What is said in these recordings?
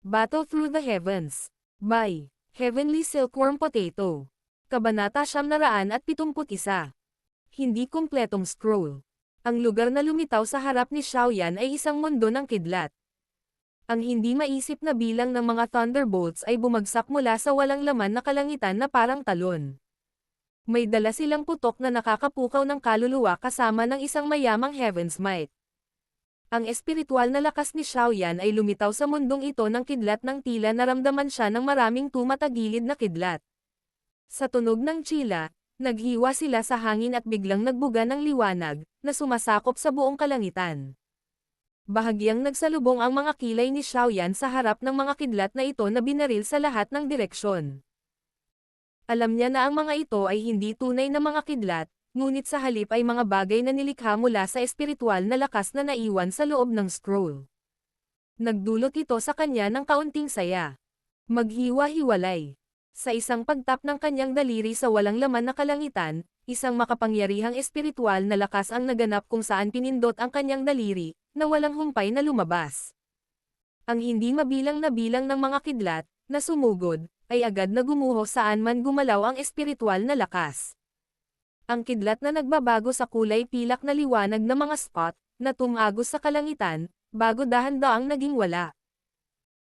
Battle Through the Heavens. By Heavenly Silkworm Potato. Kabanata 971. Hindi kumpletong scroll. Ang lugar na lumitaw sa harap ni Xiaoyan ay isang mundo ng kidlat. Ang hindi maisip na bilang ng mga thunderbolts ay bumagsak mula sa walang laman na kalangitan na parang talon. May dala silang putok na nakakapukaw ng kaluluwa kasama ng isang mayamang Heaven's Might. Ang espiritual na lakas ni Xiaoyan ay lumitaw sa mundong ito ng kidlat ng tila naramdaman siya ng maraming tumatagilid na kidlat. Sa tunog ng tsila, naghiwa sila sa hangin at biglang nagbuga ng liwanag, na sumasakop sa buong kalangitan. Bahagyang nagsalubong ang mga kilay ni Xiaoyan sa harap ng mga kidlat na ito na binaril sa lahat ng direksyon. Alam niya na ang mga ito ay hindi tunay na mga kidlat, ngunit sa halip ay mga bagay na nilikha mula sa espiritual na lakas na naiwan sa loob ng scroll. Nagdulot ito sa kanya ng kaunting saya. Maghiwa-hiwalay. Sa isang pagtap ng kanyang daliri sa walang laman na kalangitan, isang makapangyarihang espiritual na lakas ang naganap kung saan pinindot ang kanyang daliri, na walang humpay na lumabas. Ang hindi mabilang na bilang ng mga kidlat, na sumugod, ay agad na gumuho saan man gumalaw ang espiritual na lakas. Ang kidlat na nagbabago sa kulay pilak na liwanag na mga spot, na tumagos sa kalangitan, bago dahan-daang naging wala.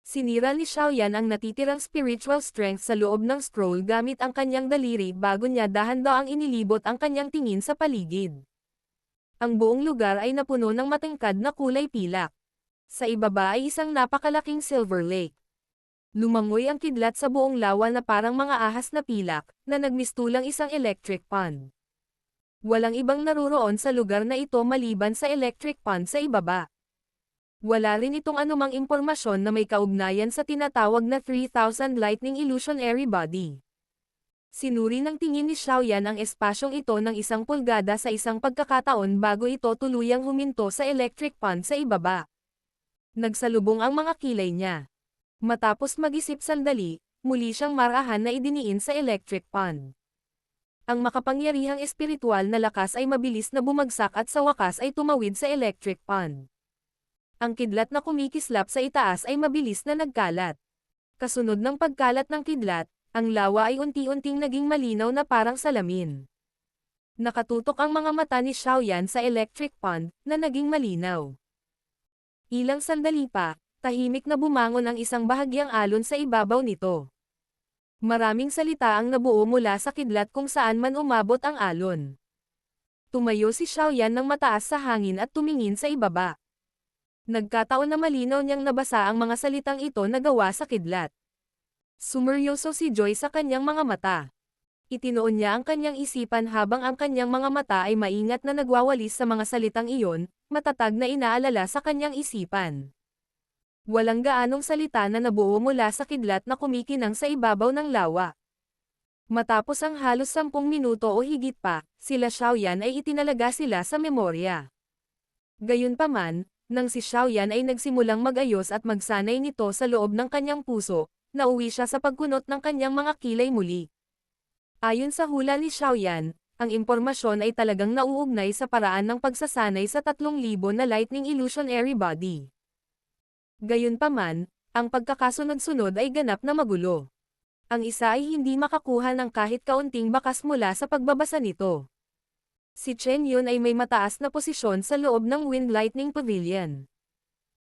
Sinira ni Xiaoyan ang natitirang spiritual strength sa loob ng scroll gamit ang kanyang daliri bago niya dahan-daang inilibot ang kanyang tingin sa paligid. Ang buong lugar ay napuno ng matingkad na kulay pilak. Sa ibaba ay isang napakalaking silver lake. Lumangoy ang kidlat sa buong lawa na parang mga ahas na pilak, na nagmistulang isang electric pond. Walang ibang naruroon sa lugar na ito maliban sa electric pond sa ibaba. Wala rin itong anumang impormasyon na may kaugnayan sa tinatawag na 3,000 Lightning Illusionary Body. Sinuri ng tingin ni Xiaoyan ang espasyong ito ng 1 pulgada sa isang pagkakataon bago ito tuluyang huminto sa electric pond sa ibaba. Nagsalubong ang mga kilay niya. Matapos mag-isip sandali, muli siyang marahan na idiniin sa electric pond. Ang makapangyarihang espiritual na lakas ay mabilis na bumagsak at sa wakas ay tumawid sa electric pond. Ang kidlat na kumikislap sa itaas ay mabilis na nagkalat. Kasunod ng pagkalat ng kidlat, ang lawa ay unti-unting naging malinaw na parang salamin. Nakatutok ang mga mata ni Xiaoyan sa electric pond, na naging malinaw. Ilang sandali pa, tahimik na bumangon ang isang bahagyang alon sa ibabaw nito. Maraming salita ang nabuo mula sa kidlat kung saan man umabot ang alon. Tumayo si Xiaoyan ng mataas sa hangin at tumingin sa ibaba. Nagkataon na malinaw niyang nabasa ang mga salitang ito na gawa sa kidlat. Sumeryoso si Joy sa kanyang mga mata. Itinoon niya ang kanyang isipan habang ang kanyang mga mata ay maingat na nagwawalis sa mga salitang iyon, matatag na inaalala sa kanyang isipan. Walang gaanong salita na nabuo mula sa kidlat na kumikinang sa ibabaw ng lawa. Matapos ang halos 10 minuto o higit pa, sila Xiaoyan ay itinalaga sila sa memorya. Gayunpaman, nang si Xiaoyan ay nagsimulang mag-ayos at magsanay nito sa loob ng kanyang puso, nauwi siya sa pagkunot ng kanyang mga kilay muli. Ayon sa hula ni Xiaoyan, ang impormasyon ay talagang nauugnay sa paraan ng pagsasanay sa 3,000 na Lightning Illusionary Body. Gayunpaman, ang pagkakasunod-sunod ay ganap na magulo. Ang isa ay hindi makakuha ng kahit kaunting bakas mula sa pagbabasa nito. Si Chen Yun ay may mataas na posisyon sa loob ng Wind Lightning Pavilion.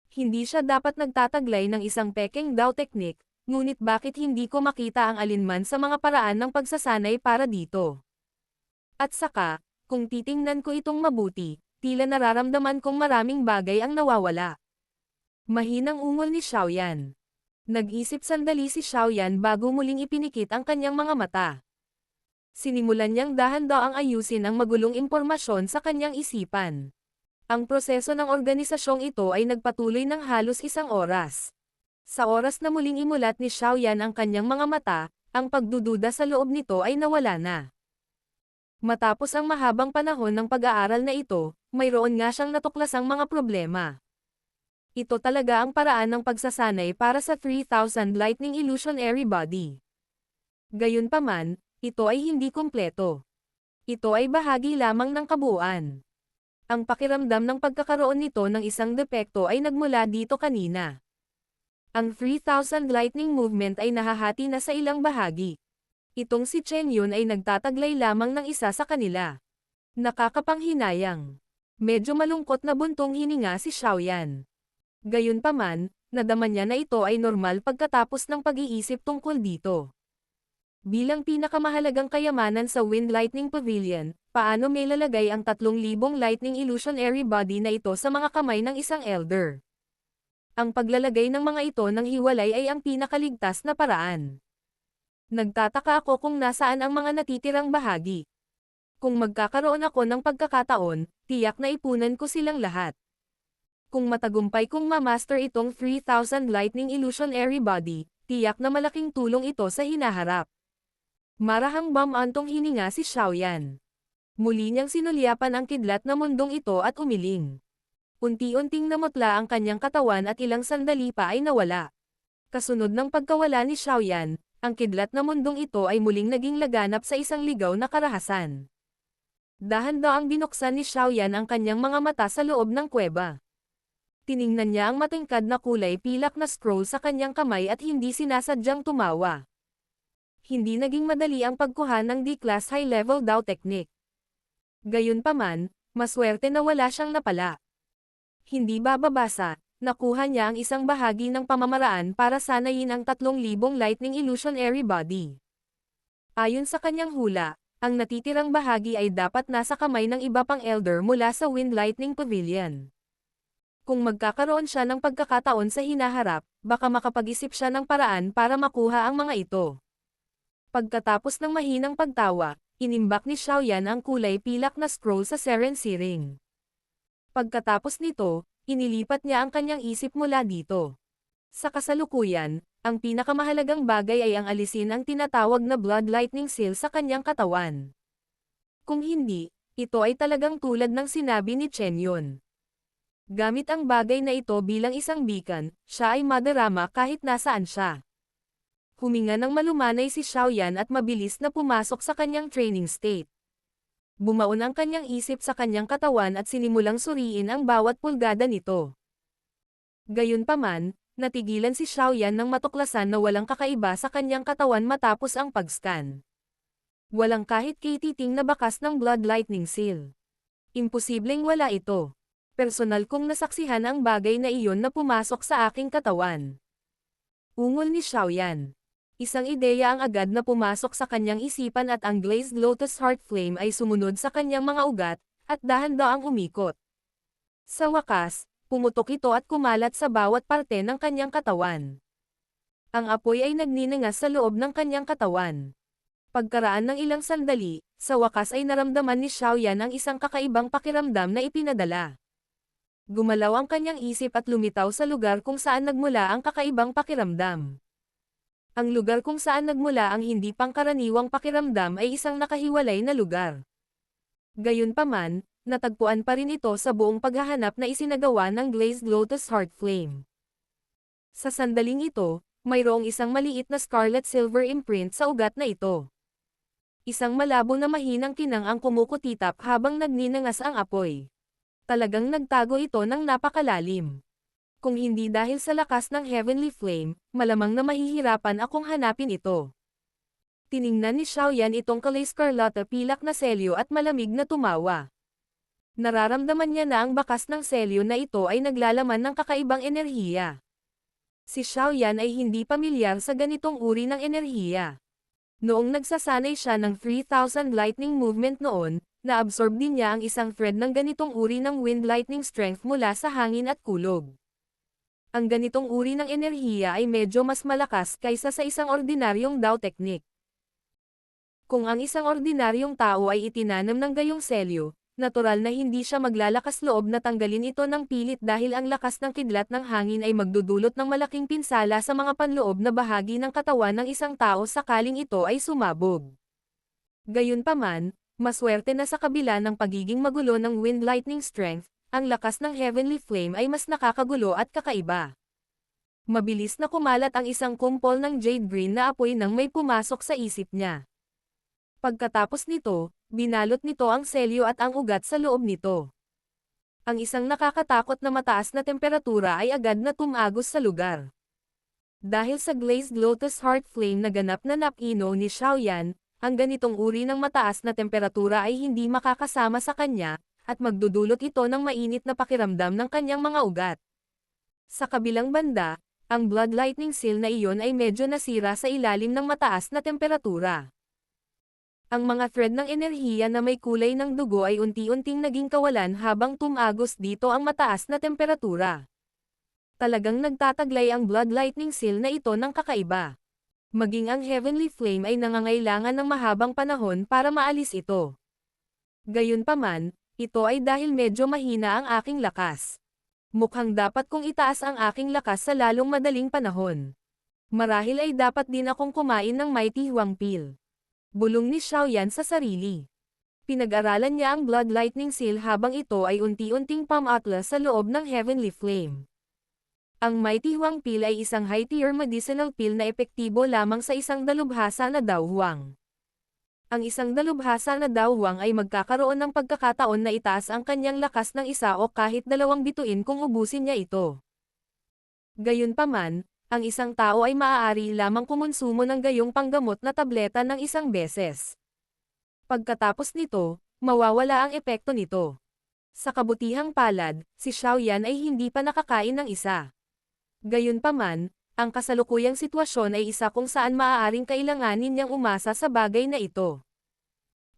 Hindi siya dapat nagtataglay ng isang Peking Dao technique, ngunit bakit hindi ko makita ang alinman sa mga paraan ng pagsasanay para dito? At saka, kung titingnan ko itong mabuti, tila nararamdaman kong maraming bagay ang nawawala. Mahinang ungol ni Xiaoyan. Nag-isip sandali si Xiaoyan bago muling ipinikit ang kanyang mga mata. Sinimulan niyang dahan-daang ayusin ang magulong impormasyon sa kanyang isipan. Ang proseso ng organisasyong ito ay nagpatuloy ng halos 1 oras. Sa oras na muling imulat ni Xiaoyan ang kanyang mga mata, ang pagdududa sa loob nito ay nawala na. Matapos ang mahabang panahon ng pag-aaral na ito, mayroon nga siyang natuklasang mga problema. Ito talaga ang paraan ng pagsasanay para sa 3,000 Lightning Illusionary Body. Gayunpaman, ito ay hindi kumpleto. Ito ay bahagi lamang ng kabuuan. Ang pakiramdam ng pagkakaroon nito ng isang depekto ay nagmula dito kanina. Ang 3,000 lightning movement ay nahahati na sa ilang bahagi. Itong si Chen Yun ay nagtataglay lamang ng isa sa kanila. Nakakapanghinayang. Medyo malungkot na buntong hininga si Xiaoyan. Gayunpaman, nadama niya na ito ay normal pagkatapos ng pag-iisip tungkol dito. Bilang pinakamahalagang kayamanan sa Wind Lightning Pavilion, paano may lalagay ang 3,000 lightning illusionary body na ito sa mga kamay ng isang elder? Ang paglalagay ng mga ito ng hiwalay ay ang pinakaligtas na paraan. Nagtataka ako kung nasaan ang mga natitirang bahagi. Kung magkakaroon ako ng pagkakataon, tiyak na ipunan ko silang lahat. Kung matagumpay kong ma-master itong 3,000 lightning illusionary body, tiyak na malaking tulong ito sa hinaharap. Marahang bamantong hininga si Xiaoyan. Muli niyang sinulyapan ang kidlat na mundong ito at umiling. Unti-unting namutla ang kanyang katawan at ilang sandali pa ay nawala. Kasunod ng pagkawala ni Xiaoyan, ang kidlat na mundong ito ay muling naging laganap sa isang ligaw na karahasan. Dahan-daang binuksan ni Xiaoyan ang kanyang mga mata sa loob ng kuweba. Tiningnan niya ang matingkad na kulay pilak na scroll sa kanyang kamay at hindi sinasadyang tumawa. Hindi naging madali ang pagkuha ng D-Class High-Level Dao Technique. Gayunpaman, maswerte na wala siyang napala. Hindi bababasa, nakuha niya ang isang bahagi ng pamamaraan para sanayin ang 3,000 lightning illusionary body. Ayon sa kanyang hula, ang natitirang bahagi ay dapat nasa kamay ng iba pang elder mula sa Wind Lightning Pavilion. Kung magkakaroon siya ng pagkakataon sa hinaharap, baka makapag-isip siya ng paraan para makuha ang mga ito. Pagkatapos ng mahinang pagtawa, inimbak ni Xiaoyan ang kulay pilak na scroll sa Serency Ring. Pagkatapos nito, inilipat niya ang kanyang isip mula dito. Sa kasalukuyan, ang pinakamahalagang bagay ay ang alisin ang tinatawag na Blood Lightning Seal sa kanyang katawan. Kung hindi, ito ay talagang tulad ng sinabi ni Chen Yun. Gamit ang bagay na ito bilang isang beacon, siya ay madarama kahit nasaan siya. Huminga ng malumanay si Xiaoyan at mabilis na pumasok sa kanyang training state. Bumaon ang kanyang isip sa kanyang katawan at sinimulang suriin ang bawat pulgada nito. Gayunpaman, natigilan si Xiaoyan nang matuklasan na walang kakaiba sa kanyang katawan matapos ang pag-scan. Walang kahit kititing na bakas ng Blood Lightning Seal. Imposibleng wala ito. Personal kong nasaksihan ang bagay na iyon na pumasok sa aking katawan. Ungol ni Xiaoyan. Isang ideya ang agad na pumasok sa kanyang isipan at ang Glazed Lotus Heart Flame ay sumunod sa kanyang mga ugat, at dahan-daang umikot. Sa wakas, pumutok ito at kumalat sa bawat parte ng kanyang katawan. Ang apoy ay nagningas sa loob ng kanyang katawan. Pagkaraan ng ilang sandali, sa wakas ay naramdaman ni Xiaoyan ang isang kakaibang pakiramdam na ipinadala. Gumalaw ang kanyang isip at lumitaw sa lugar kung saan nagmula ang kakaibang pakiramdam. Ang lugar kung saan nagmula ang hindi pangkaraniwang pakiramdam ay isang nakahiwalay na lugar. Gayunpaman, natagpuan pa rin ito sa buong paghahanap na isinagawa ng Glazed Lotus Heart Flame. Sa sandaling ito, mayroong isang maliit na scarlet silver imprint sa ugat na ito. Isang malabo na mahinang kinang ang kumukutitap habang nagninangas ang apoy. Talagang nagtago ito ng napakalalim. Kung hindi dahil sa lakas ng Heavenly Flame, malamang na mahihirapan akong hanapin ito. Tiningnan ni Xiaoyan itong kulay scarlata pilak na selyo at malamig na tumawa. Nararamdaman niya na ang bakas ng selyo na ito ay naglalaman ng kakaibang enerhiya. Si Xiaoyan ay hindi pamilyar sa ganitong uri ng enerhiya. Noong nagsasanay siya ng 3,000 lightning movement noon, na-absorb din niya ang isang thread ng ganitong uri ng wind lightning strength mula sa hangin at kulog. Ang ganitong uri ng enerhiya ay medyo mas malakas kaysa sa isang ordinaryong Dao technique. Kung ang isang ordinaryong tao ay itinanam ng gayong selyo, natural na hindi siya maglalakas loob na tanggalin ito ng pilit dahil ang lakas ng kidlat ng hangin ay magdudulot ng malaking pinsala sa mga panloob na bahagi ng katawan ng isang tao sakaling ito ay sumabog. Gayunpaman, maswerte na sa kabila ng pagiging magulo ng wind lightning strength, ang lakas ng Heavenly Flame ay mas nakakagulo at kakaiba. Mabilis na kumalat ang isang kumpol ng jade green na apoy nang may pumasok sa isip niya. Pagkatapos nito, binalot nito ang selyo at ang ugat sa loob nito. Ang isang nakakatakot na mataas na temperatura ay agad na tumagos sa lugar. Dahil sa Glazed Lotus Heart Flame na ganap na napino ni Xiaoyan, ang ganitong uri ng mataas na temperatura ay hindi makakasama sa kanya, at magdudulot ito ng mainit na pakiramdam ng kanyang mga ugat. Sa kabilang banda, ang Blood Lightning Seal na iyon ay medyo nasira sa ilalim ng mataas na temperatura. Ang mga thread ng enerhiya na may kulay ng dugo ay unti-unting naging kawalan habang tumagos dito ang mataas na temperatura. Talagang nagtataglay ang Blood Lightning Seal na ito ng kakaiba. Maging ang Heavenly Flame ay nangangailangan ng mahabang panahon para maalis ito. Gayunpaman, ito ay dahil medyo mahina ang aking lakas. Mukhang dapat kong itaas ang aking lakas sa lalong madaling panahon. Marahil ay dapat din akong kumain ng Mighty Huang Pill. Bulong ni Xiaoyan sa sarili. Pinag-aralan niya ang Blood Lightning Seal habang ito ay unti-unting pumatla sa loob ng Heavenly Flame. Ang Mighty Huang Pill ay isang high-tier medicinal pill na epektibo lamang sa isang dalubhasa na dawhuang. Ang isang dalubhasa na dawhuang ay magkakaroon ng pagkakataon na itaas ang kanyang lakas ng isa o kahit dalawang bituin kung ubusin niya ito. Gayunpaman, ang isang tao ay maaari lamang kumonsumo ng gayong panggamot na tableta ng isang beses. Pagkatapos nito, mawawala ang epekto nito. Sa kabutihang palad, si Xiaoyan ay hindi pa nakakain ng isa. Gayunpaman, ang kasalukuyang sitwasyon ay isa kung saan maaaring kailanganin niyang umasa sa bagay na ito.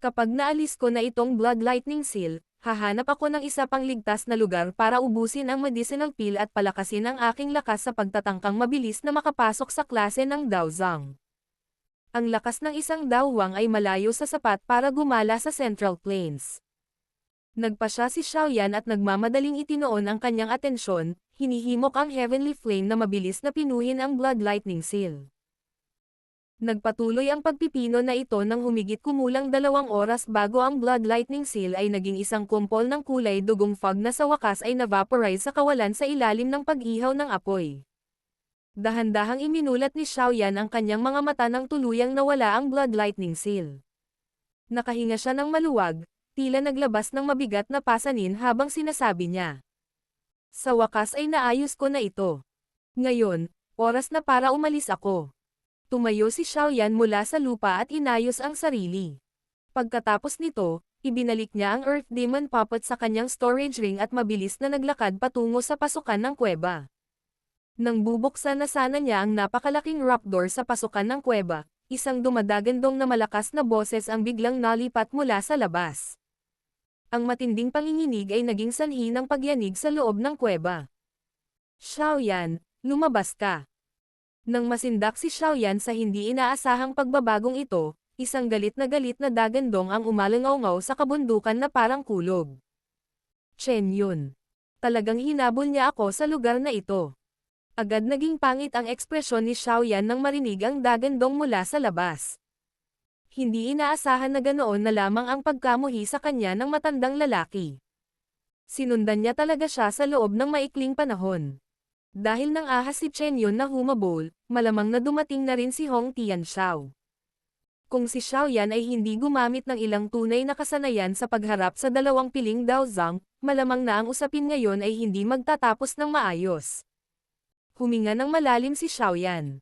Kapag naalis ko na itong Blood Lightning Seal, hahanap ako ng isa pang ligtas na lugar para ubusin ang medicinal pill at palakasin ang aking lakas sa pagtatangkang mabilis na makapasok sa klase ng Daozang. Ang lakas ng isang Daowang ay malayo sa sapat para gumala sa Central Plains. Nagpasya si Xiaoyan at nagmamadaling itinoon ang kanyang atensyon, hinihimok ang Heavenly Flame na mabilis na pinuhin ang Blood Lightning Seal. Nagpatuloy ang pagpipino na ito nang humigit kumulang 2 oras bago ang Blood Lightning Seal ay naging isang kumpol ng kulay dugong fog na sa wakas ay na-vaporize sa kawalan sa ilalim ng pag-ihaw ng apoy. Dahan-dahang iminulat ni Xiaoyan ang kanyang mga mata nang tuluyang nawala ang Blood Lightning Seal. Nakahinga siya ng maluwag, tila naglabas ng mabigat na pasanin habang sinasabi niya. Sa wakas ay naayos ko na ito. Ngayon, oras na para umalis ako. Tumayo si Xiaoyan mula sa lupa at inayos ang sarili. Pagkatapos nito, ibinalik niya ang Earth Demon Puppet sa kanyang storage ring at mabilis na naglakad patungo sa pasukan ng kuweba. Nang bubuksan na sana niya ang napakalaking rock door sa pasukan ng kuweba, isang dumadagandong na malakas na boses ang biglang nalipat mula sa labas. Ang matinding panginginig ay naging sanhi ng pagyanig sa loob ng kuweba. Xiaoyan, lumabas ka. Nang masindak si Xiaoyan sa hindi inaasahang pagbabagong ito, isang galit na dagandong ang umalangaw sa kabundukan na parang kulog. Chen Yun. Talagang hinabol niya ako sa lugar na ito. Agad naging pangit ang ekspresyon ni Xiaoyan nang marinig ang dagandong mula sa labas. Hindi inaasahan na ganoon na lamang ang pagkamuhi sa kanya ng matandang lalaki. Sinundan niya talaga siya sa loob ng maikling panahon. Dahil nang ahas si Chen Yun na humabol, malamang na dumating na rin si Hong Tianxiao. Kung si Xiaoyan ay hindi gumamit ng ilang tunay na kasanayan sa pagharap sa dalawang piling Daozang, malamang na ang usapin ngayon ay hindi magtatapos ng maayos. Huminga ng malalim si Xiaoyan.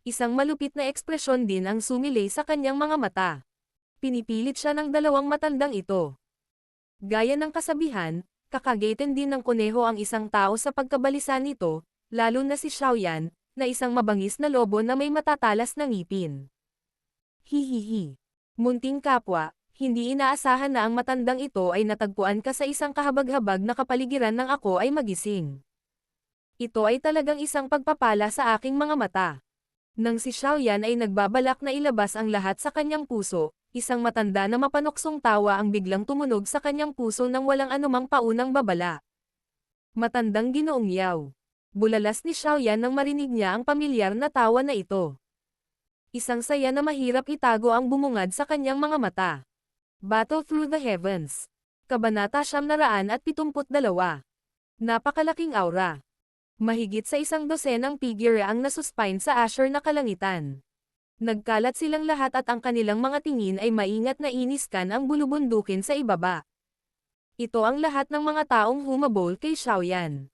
Isang malupit na ekspresyon din ang sumilay sa kanyang mga mata. Pinipilit siya ng dalawang matandang ito. Gaya ng kasabihan, kakagatin din ng kuneho ang isang tao sa pagkabalisa nito, lalo na si Xiaoyan, na isang mabangis na lobo na may matatalas na ngipin. Hihihi. Munting kapwa, hindi inaasahan na ang matandang ito ay natagpuan ka sa isang kahabag-habag na kapaligiran ng ako ay magising. Ito ay talagang isang pagpapala sa aking mga mata. Nang si Xiaoyan ay nagbabalak na ilabas ang lahat sa kanyang puso, isang matanda na mapanuksong tawa ang biglang tumunog sa kanyang puso nang walang anumang paunang babala. Matandang Ginoong Yao. Bulalas ni Xiaoyan nang marinig niya ang pamilyar na tawa na ito. Isang saya na mahirap itago ang bumungad sa kanyang mga mata. Battle Through the Heavens. Kabanata 972. Napakalaking aura. Mahigit sa 100 figure ang nasuspine sa Asher na kalangitan. Nagkalat silang lahat at ang kanilang mga tingin ay maingat na iniskan ang bulubundukin sa ibaba. Ito ang lahat ng mga taong humabol kay Xiaoyan.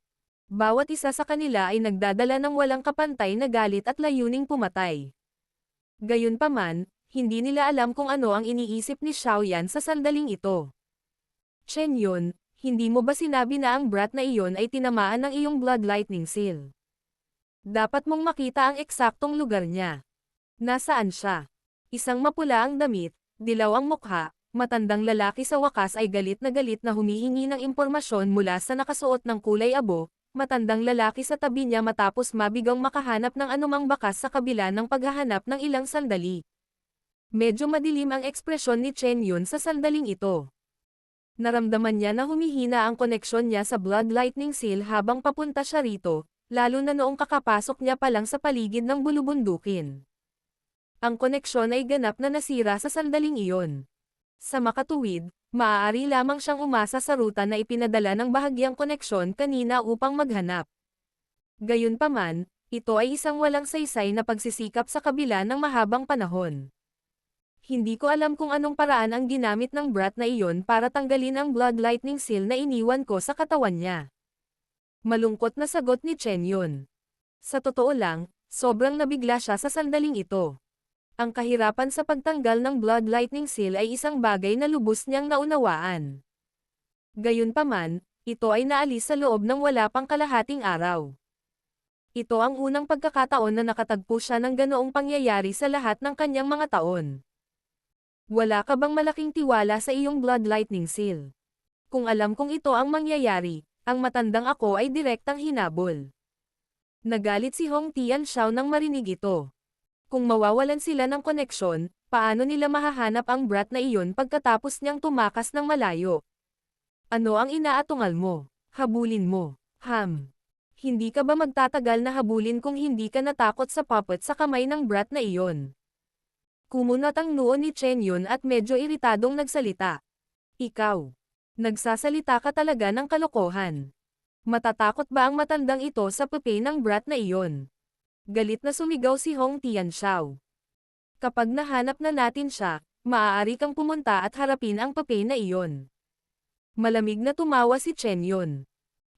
Bawat isa sa kanila ay nagdadala ng walang kapantay na galit at layuning pumatay. Gayunpaman, hindi nila alam kung ano ang iniisip ni Xiaoyan sa sandaling ito. Chen Yun, hindi mo ba sinabi na ang brat na iyon ay tinamaan ng iyong blood lightning seal? Dapat mong makita ang eksaktong lugar niya. Nasaan siya? Isang mapula ang damit, dilaw ang mukha, matandang lalaki sa wakas ay galit na humihingi ng impormasyon mula sa nakasuot ng kulay abo, matandang lalaki sa tabi niya matapos mabigang makahanap ng anumang bakas sa kabila ng paghahanap ng ilang sandali. Medyo madilim ang ekspresyon ni Chen Yun sa sandaling ito. Naramdaman niya na humihina ang koneksyon niya sa blood lightning seal habang papunta siya rito, lalo na noong kakapasok niya pa lang sa paligid ng bulubundukin. Ang koneksyon ay ganap na nasira sa sandaling iyon. Sa makatuwid, maaari lamang siyang umasa sa ruta na ipinadala ng bahagyang koneksyon kanina upang maghanap. Gayunpaman, ito ay isang walang saysay na pagsisikap sa kabila ng mahabang panahon. Hindi ko alam kung anong paraan ang ginamit ng brat na iyon para tanggalin ang blood lightning seal na iniwan ko sa katawan niya. Malungkot na sagot ni Chen Yun. Sa totoo lang, sobrang nabigla siya sa sandaling ito. Ang kahirapan sa pagtanggal ng blood lightning seal ay isang bagay na lubos niyang naunawaan. Gayunpaman, ito ay naalis sa loob ng wala pang kalahating araw. Ito ang unang pagkakataon na nakatagpo siya ng ganoong pangyayari sa lahat ng kanyang mga taon. Wala ka bang malaking tiwala sa iyong blood lightning seal? Kung alam kong ito ang mangyayari, ang matandang ako ay direktang hinabol. Nagalit si Hong Tianxiao nang marinig ito. Kung mawawalan sila ng koneksyon, paano nila mahahanap ang brat na iyon pagkatapos niyang tumakas ng malayo? Ano ang inaatungal mo? Habulin mo. Hindi ka ba magtatagal na habulin kung hindi ka natakot sa puppet sa kamay ng brat na iyon? Kumunat ang noo ni Chen Yun at medyo iritadong nagsalita. Ikaw. Nagsasalita ka talaga ng kalokohan. Matatakot ba ang matandang ito sa pepe ng brat na iyon? Galit na sumigaw si Hong Tianxiao. Kapag nahanap na natin siya, maaari kang pumunta at harapin ang pepe na iyon. Malamig na tumawa si Chen Yun.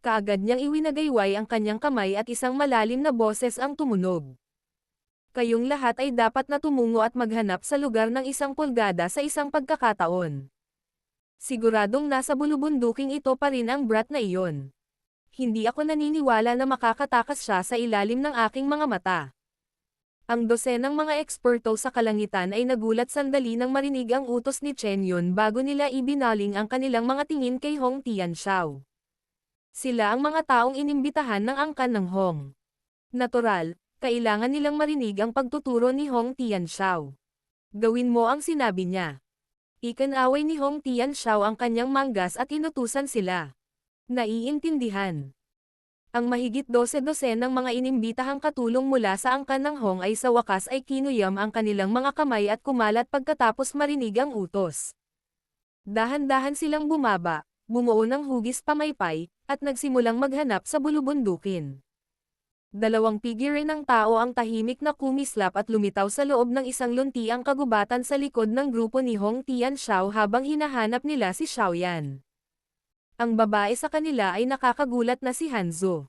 Kaagad niyang iwinagayway ang kanyang kamay at isang malalim na boses ang tumunog. Kayong lahat ay dapat na tumungo at maghanap sa lugar ng 1 pulgada sa isang pagkakataon. Siguradong nasa bulubunduking ito pa rin ang brat na iyon. Hindi ako naniniwala na makakatakas siya sa ilalim ng aking mga mata. Ang dosenang mga eksperto sa kalangitan ay nagulat sandali nang marinig ang utos ni Chen Yun bago nila ibinaling ang kanilang mga tingin kay Hong Tianxiao. Sila ang mga taong inimbitahan ng angkan ng Hong. Natural, kailangan nilang marinig ang pagtuturo ni Hong Tianxiao. Gawin mo ang sinabi niya. Ikinaway ni Hong Tianxiao ang kanyang manggas at inutusan sila. Naiintindihan. Ang mahigit 12 ng mga inimbitahang katulong mula sa angkan ng Hong ay sa wakas ay kinuyam ang kanilang mga kamay at kumalat pagkatapos marinig ang utos. Dahan-dahan silang bumaba, bumuo ng hugis pamaypay, at nagsimulang maghanap sa bulubundukin. 2 figure ng tao ang tahimik na kumislap at lumitaw sa loob ng isang luntiang kagubatan sa likod ng grupo ni Hong Tianxiao habang hinahanap nila si Xiaoyan. Ang babae sa kanila ay nakakagulat na si Hanzo.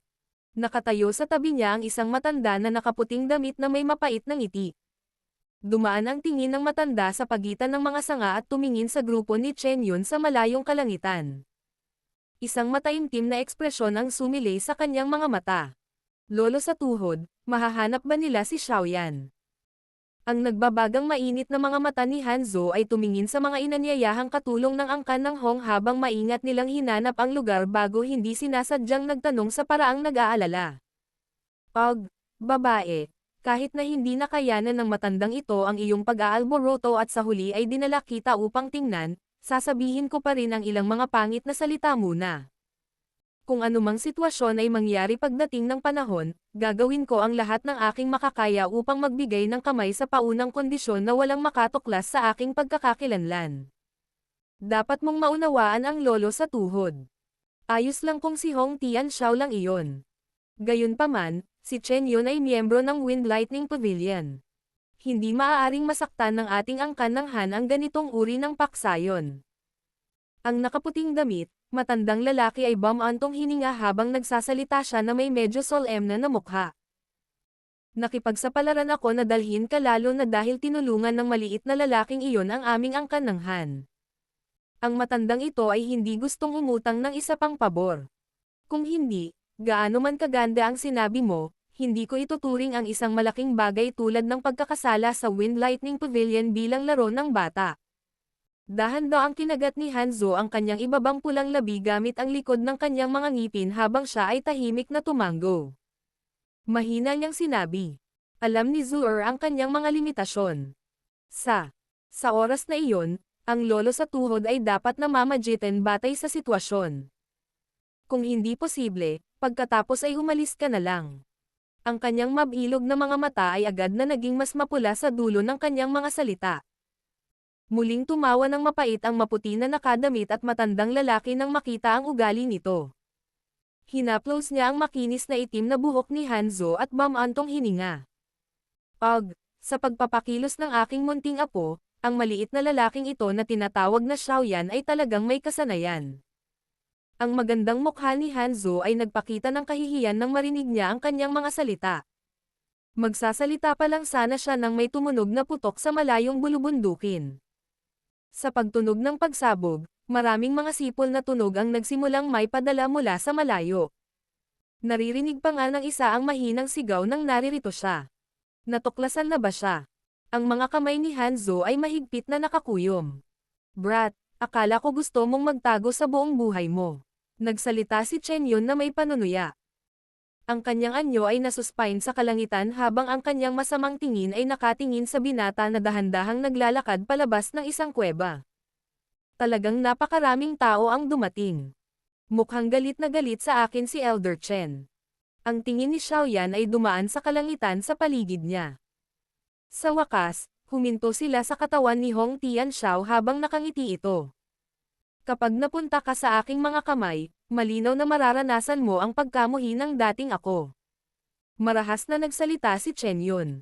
Nakatayo sa tabi niya ang isang matanda na nakaputing damit na may mapait na ngiti. Dumaan ang tingin ng matanda sa pagitan ng mga sanga at tumingin sa grupo ni Chen Yun sa malayong kalangitan. Isang mataimtim na ekspresyon ang sumilay sa kanyang mga mata. Lolo sa tuhod, mahahanap ba nila si Xiaoyan? Ang nagbabagang mainit na mga mata ni Hanzo ay tumingin sa mga inanyayahang katulong ng angkan ng Hong habang maingat nilang hinanap ang lugar bago hindi sinasadyang nagtanong sa paraang nag-aalala. Babae, kahit na hindi nakayanan ng matandang ito ang iyong pag-aalboroto at sa huli ay dinala kita upang tingnan, sasabihin ko pa rin ang ilang mga pangit na salita muna. Kung anumang sitwasyon ay mangyari pagdating ng panahon, gagawin ko ang lahat ng aking makakaya upang magbigay ng kamay sa paunang kondisyon na walang makatuklas sa aking pagkakakilanlan. Dapat mong maunawaan ang lolo sa tuhod. Ayos lang kung si Hong Tianxiao lang iyon. Gayunpaman, si Chen Yun ay miyembro ng Wind Lightning Pavilion. Hindi maaaring masaktan ng ating angkan ng Han ang ganitong uri ng paksayon. Ang nakaputing damit, matandang lalaki ay bumantong hininga habang nagsasalita siya na may medyo solemne na mukha. Nakipagsapalaran ako na dalhin ka lalo na dahil tinulungan ng maliit na lalaking iyon ang aming angkan ng Han. Ang matandang ito ay hindi gustong umutang ng isa pang pabor. Kung hindi, gaano man kaganda ang sinabi mo, hindi ko ituturing ang isang malaking bagay tulad ng pagkakasala sa Wind Lightning Pavilion bilang laro ng bata. Dahan-daang kinagat ni Hanzo ang kanyang ibabang pulang labi gamit ang likod ng kanyang mga ngipin habang siya ay tahimik na tumango. Mahina niyang sinabi. Alam ni Zuer ang kanyang mga limitasyon. Sa oras na iyon, ang lolo sa tuhod ay dapat namamagitan batay sa sitwasyon. Kung hindi posible, pagkatapos ay umalis ka na lang. Ang kanyang mabilog na mga mata ay agad na naging mas mapula sa dulo ng kanyang mga salita. Muling tumawa ng mapait ang maputi na nakadamit at matandang lalaki nang makita ang ugali nito. Hinaplos niya ang makinis na itim na buhok ni Hanzo at bumantong hininga. Sa pagpapakilos ng aking munting apo, ang maliit na lalaking ito na tinatawag na Xiaoyan ay talagang may kasanayan. Ang magandang mukha ni Hanzo ay nagpakita ng kahihiyan nang marinig niya ang kanyang mga salita. Magsasalita pa lang sana siya nang may tumunog na putok sa malayong bulubundukin. Sa pagtunog ng pagsabog, maraming mga sipol na tunog ang nagsimulang may padala mula sa malayo. Naririnig pa nga ng isa ang mahinang sigaw nang naririto siya. Natuklasan na ba siya? Ang mga kamay ni Hanzo ay mahigpit na nakakuyom. Brat, akala ko gusto mong magtago sa buong buhay mo. Nagsalita si Chen Yun na may panunuya. Ang kanyang anyo ay nasuspine sa kalangitan habang ang kanyang masamang tingin ay nakatingin sa binata na dahan-dahang naglalakad palabas ng isang kuweba. Talagang napakaraming tao ang dumating. Mukhang galit na galit sa akin si Elder Chen. Ang tingin ni Xiaoyan ay dumaan sa kalangitan sa paligid niya. Sa wakas, huminto sila sa katawan ni Hong Tianxiao habang nakangiti ito. Kapag napunta ka sa aking mga kamay, malinaw na mararanasan mo ang pagkamuhi ng dating ako. Marahas na nagsalita si Chen Yun.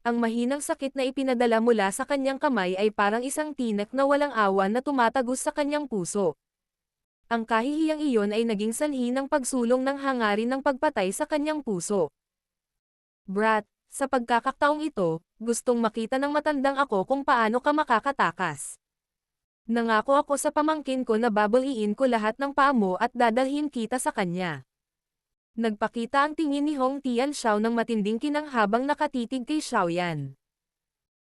Ang mahinang sakit na ipinadala mula sa kanyang kamay ay parang isang tinak na walang awa na tumatagos sa kanyang puso. Ang kahihiyang iyon ay naging sanhi ng pagsulong ng hangarin ng pagpatay sa kanyang puso. Brat, sa pagkakataong ito, gustong makita ng matandang ako kung paano ka makakatakas. Nangako ako sa pamangkin ko na babaliin ko lahat ng paa mo at dadalhin kita sa kanya. Nagpakita ang tingin ni Hong Tianxiao ng matinding kinang habang nakatitig kay Xiaoyan.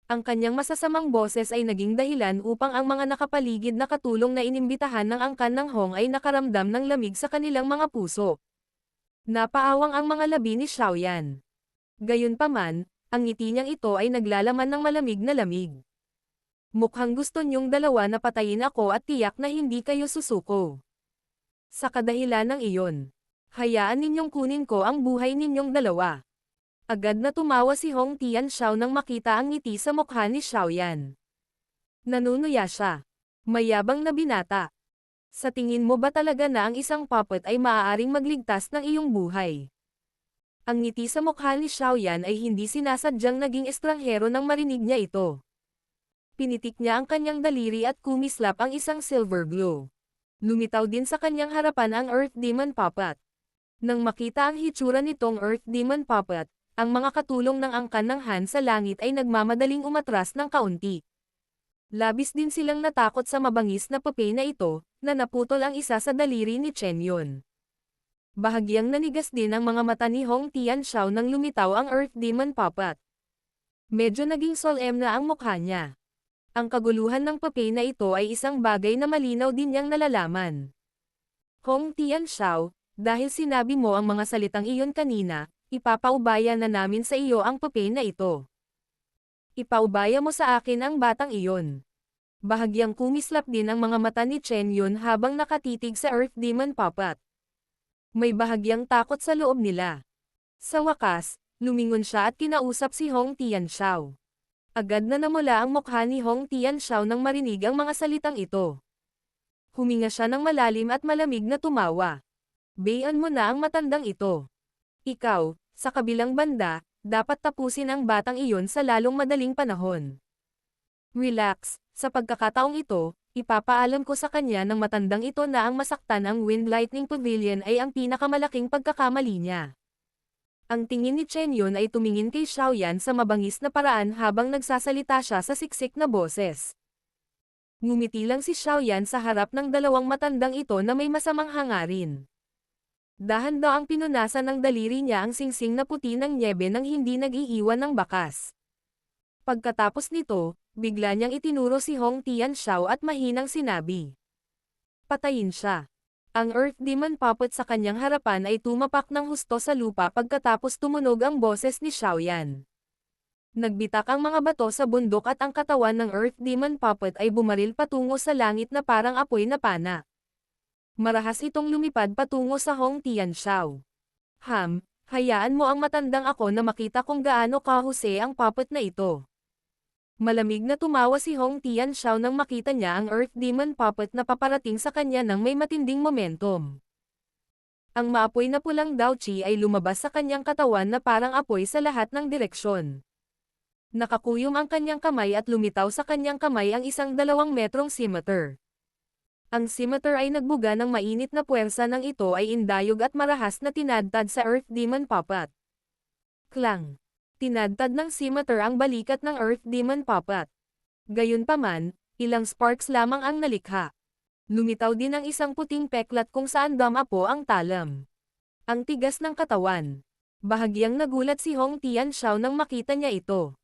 Ang kanyang masasamang boses ay naging dahilan upang ang mga nakapaligid na katulong na inimbitahan ng angkan ng Hong ay nakaramdam ng lamig sa kanilang mga puso. Napaawang ang mga labi ni Xiaoyan. Gayunpaman, ang ngiti niyang ito ay naglalaman ng malamig na lamig. Mukhang gusto niyong dalawa na patayin ako at tiyak na hindi kayo susuko. Sa kadahilan ng iyon, hayaan ninyong kunin ko ang buhay ninyong dalawa. Agad na tumawa si Hong Tianxiao nang makita ang ngiti sa mukha ni Xiaoyan. Nanunuya siya. Mayabang na binata. Sa tingin mo ba talaga na ang isang puppet ay maaaring magligtas ng iyong buhay? Ang ngiti sa mukha ni Xiaoyan ay hindi sinasadyang naging estranghero nang marinig niya ito. Pinitik niya ang kanyang daliri at kumislap ang isang silver glow. Lumitaw din sa kanyang harapan ang Earth Demon Puppet. Nang makita ang hitsura nitong Earth Demon Puppet, ang mga katulong ng angkan ng Han sa langit ay nagmamadaling umatras ng kaunti. Labis din silang natakot sa mabangis na papel na ito, na naputol ang isa sa daliri ni Chen Yun. Bahagyang nanigas din ang mga mata ni Hong Tianxiao nang lumitaw ang Earth Demon Puppet. Medyo naging solemne ang mukha niya. Ang kaguluhan ng papel na ito ay isang bagay na malinaw din niyang nalalaman. Hong Tianxiao, dahil sinabi mo ang mga salitang iyon kanina, ipapaubaya na namin sa iyo ang papel na ito. Ipaubaya mo sa akin ang batang iyon. Bahagyang kumislap din ang mga mata ni Chen Yun habang nakatitig sa Earth Demon Puppet. May bahagyang takot sa loob nila. Sa wakas, lumingon siya at kinausap si Hong Tianxiao. Agad na namula ang mukha ni Hong Tianxiao nang marinig ang mga salitang ito. Huminga siya ng malalim at malamig na tumawa. Bayan mo na ang matandang ito. Ikaw, sa kabilang banda, dapat tapusin ang batang iyon sa lalong madaling panahon. Relax, sa pagkakataong ito, Ipapaalam ko sa kanya ng matandang ito na ang masaktan ang Wind Lightning Pavilion ay ang pinakamalaking pagkakamali niya. Ang tingin ni Chen Yun ay tumingin kay Xiaoyan sa mabangis na paraan habang nagsasalita siya sa siksik na boses. Ngumiti lang si Xiaoyan sa harap ng dalawang matandang ito na may masamang hangarin. Dahan-daang pinunasan ng daliri niya ang singsing na puti ng nyebe nang hindi nag-iiwan ng bakas. Pagkatapos nito, bigla niyang itinuro si Hong Tianxiao at mahinang sinabi. Patayin siya. Ang Earth Demon Puppet sa kanyang harapan ay tumapak ng husto sa lupa pagkatapos tumunog ang boses ni Xiaoyan. Nagbitak ang mga bato sa bundok at ang katawan ng Earth Demon Puppet ay bumaril patungo sa langit na parang apoy na pana. Marahas itong lumipad patungo sa Hong Tianxiao. Hayaan mo ang matandang ako na makita kung gaano kahusay ang puppet na ito. Malamig na tumawa si Hong Tianxiao nang makita niya ang Earth Demon Puppet na paparating sa kanya ng may matinding momentum. Ang maapoy na pulang Daochi ay lumabas sa kanyang katawan na parang apoy sa lahat ng direksyon. Nakakuyom ang kanyang kamay at lumitaw sa kanyang kamay ang isang 2 metrong scimitar. Ang scimitar ay nagbuga ng mainit na puwersa ng ito ay indayog at marahas na tinadtad sa Earth Demon Puppet. Klang! Tinadtad ng scimitar ang balikat ng Earth Demon Puppet. Gayunpaman, ilang sparks lamang ang nalikha. Lumitaw din ang isang puting peklat kung saan damapo ang talam. Ang tigas ng katawan. Bahagyang nagulat si Hong Tianxiao nang makita niya ito.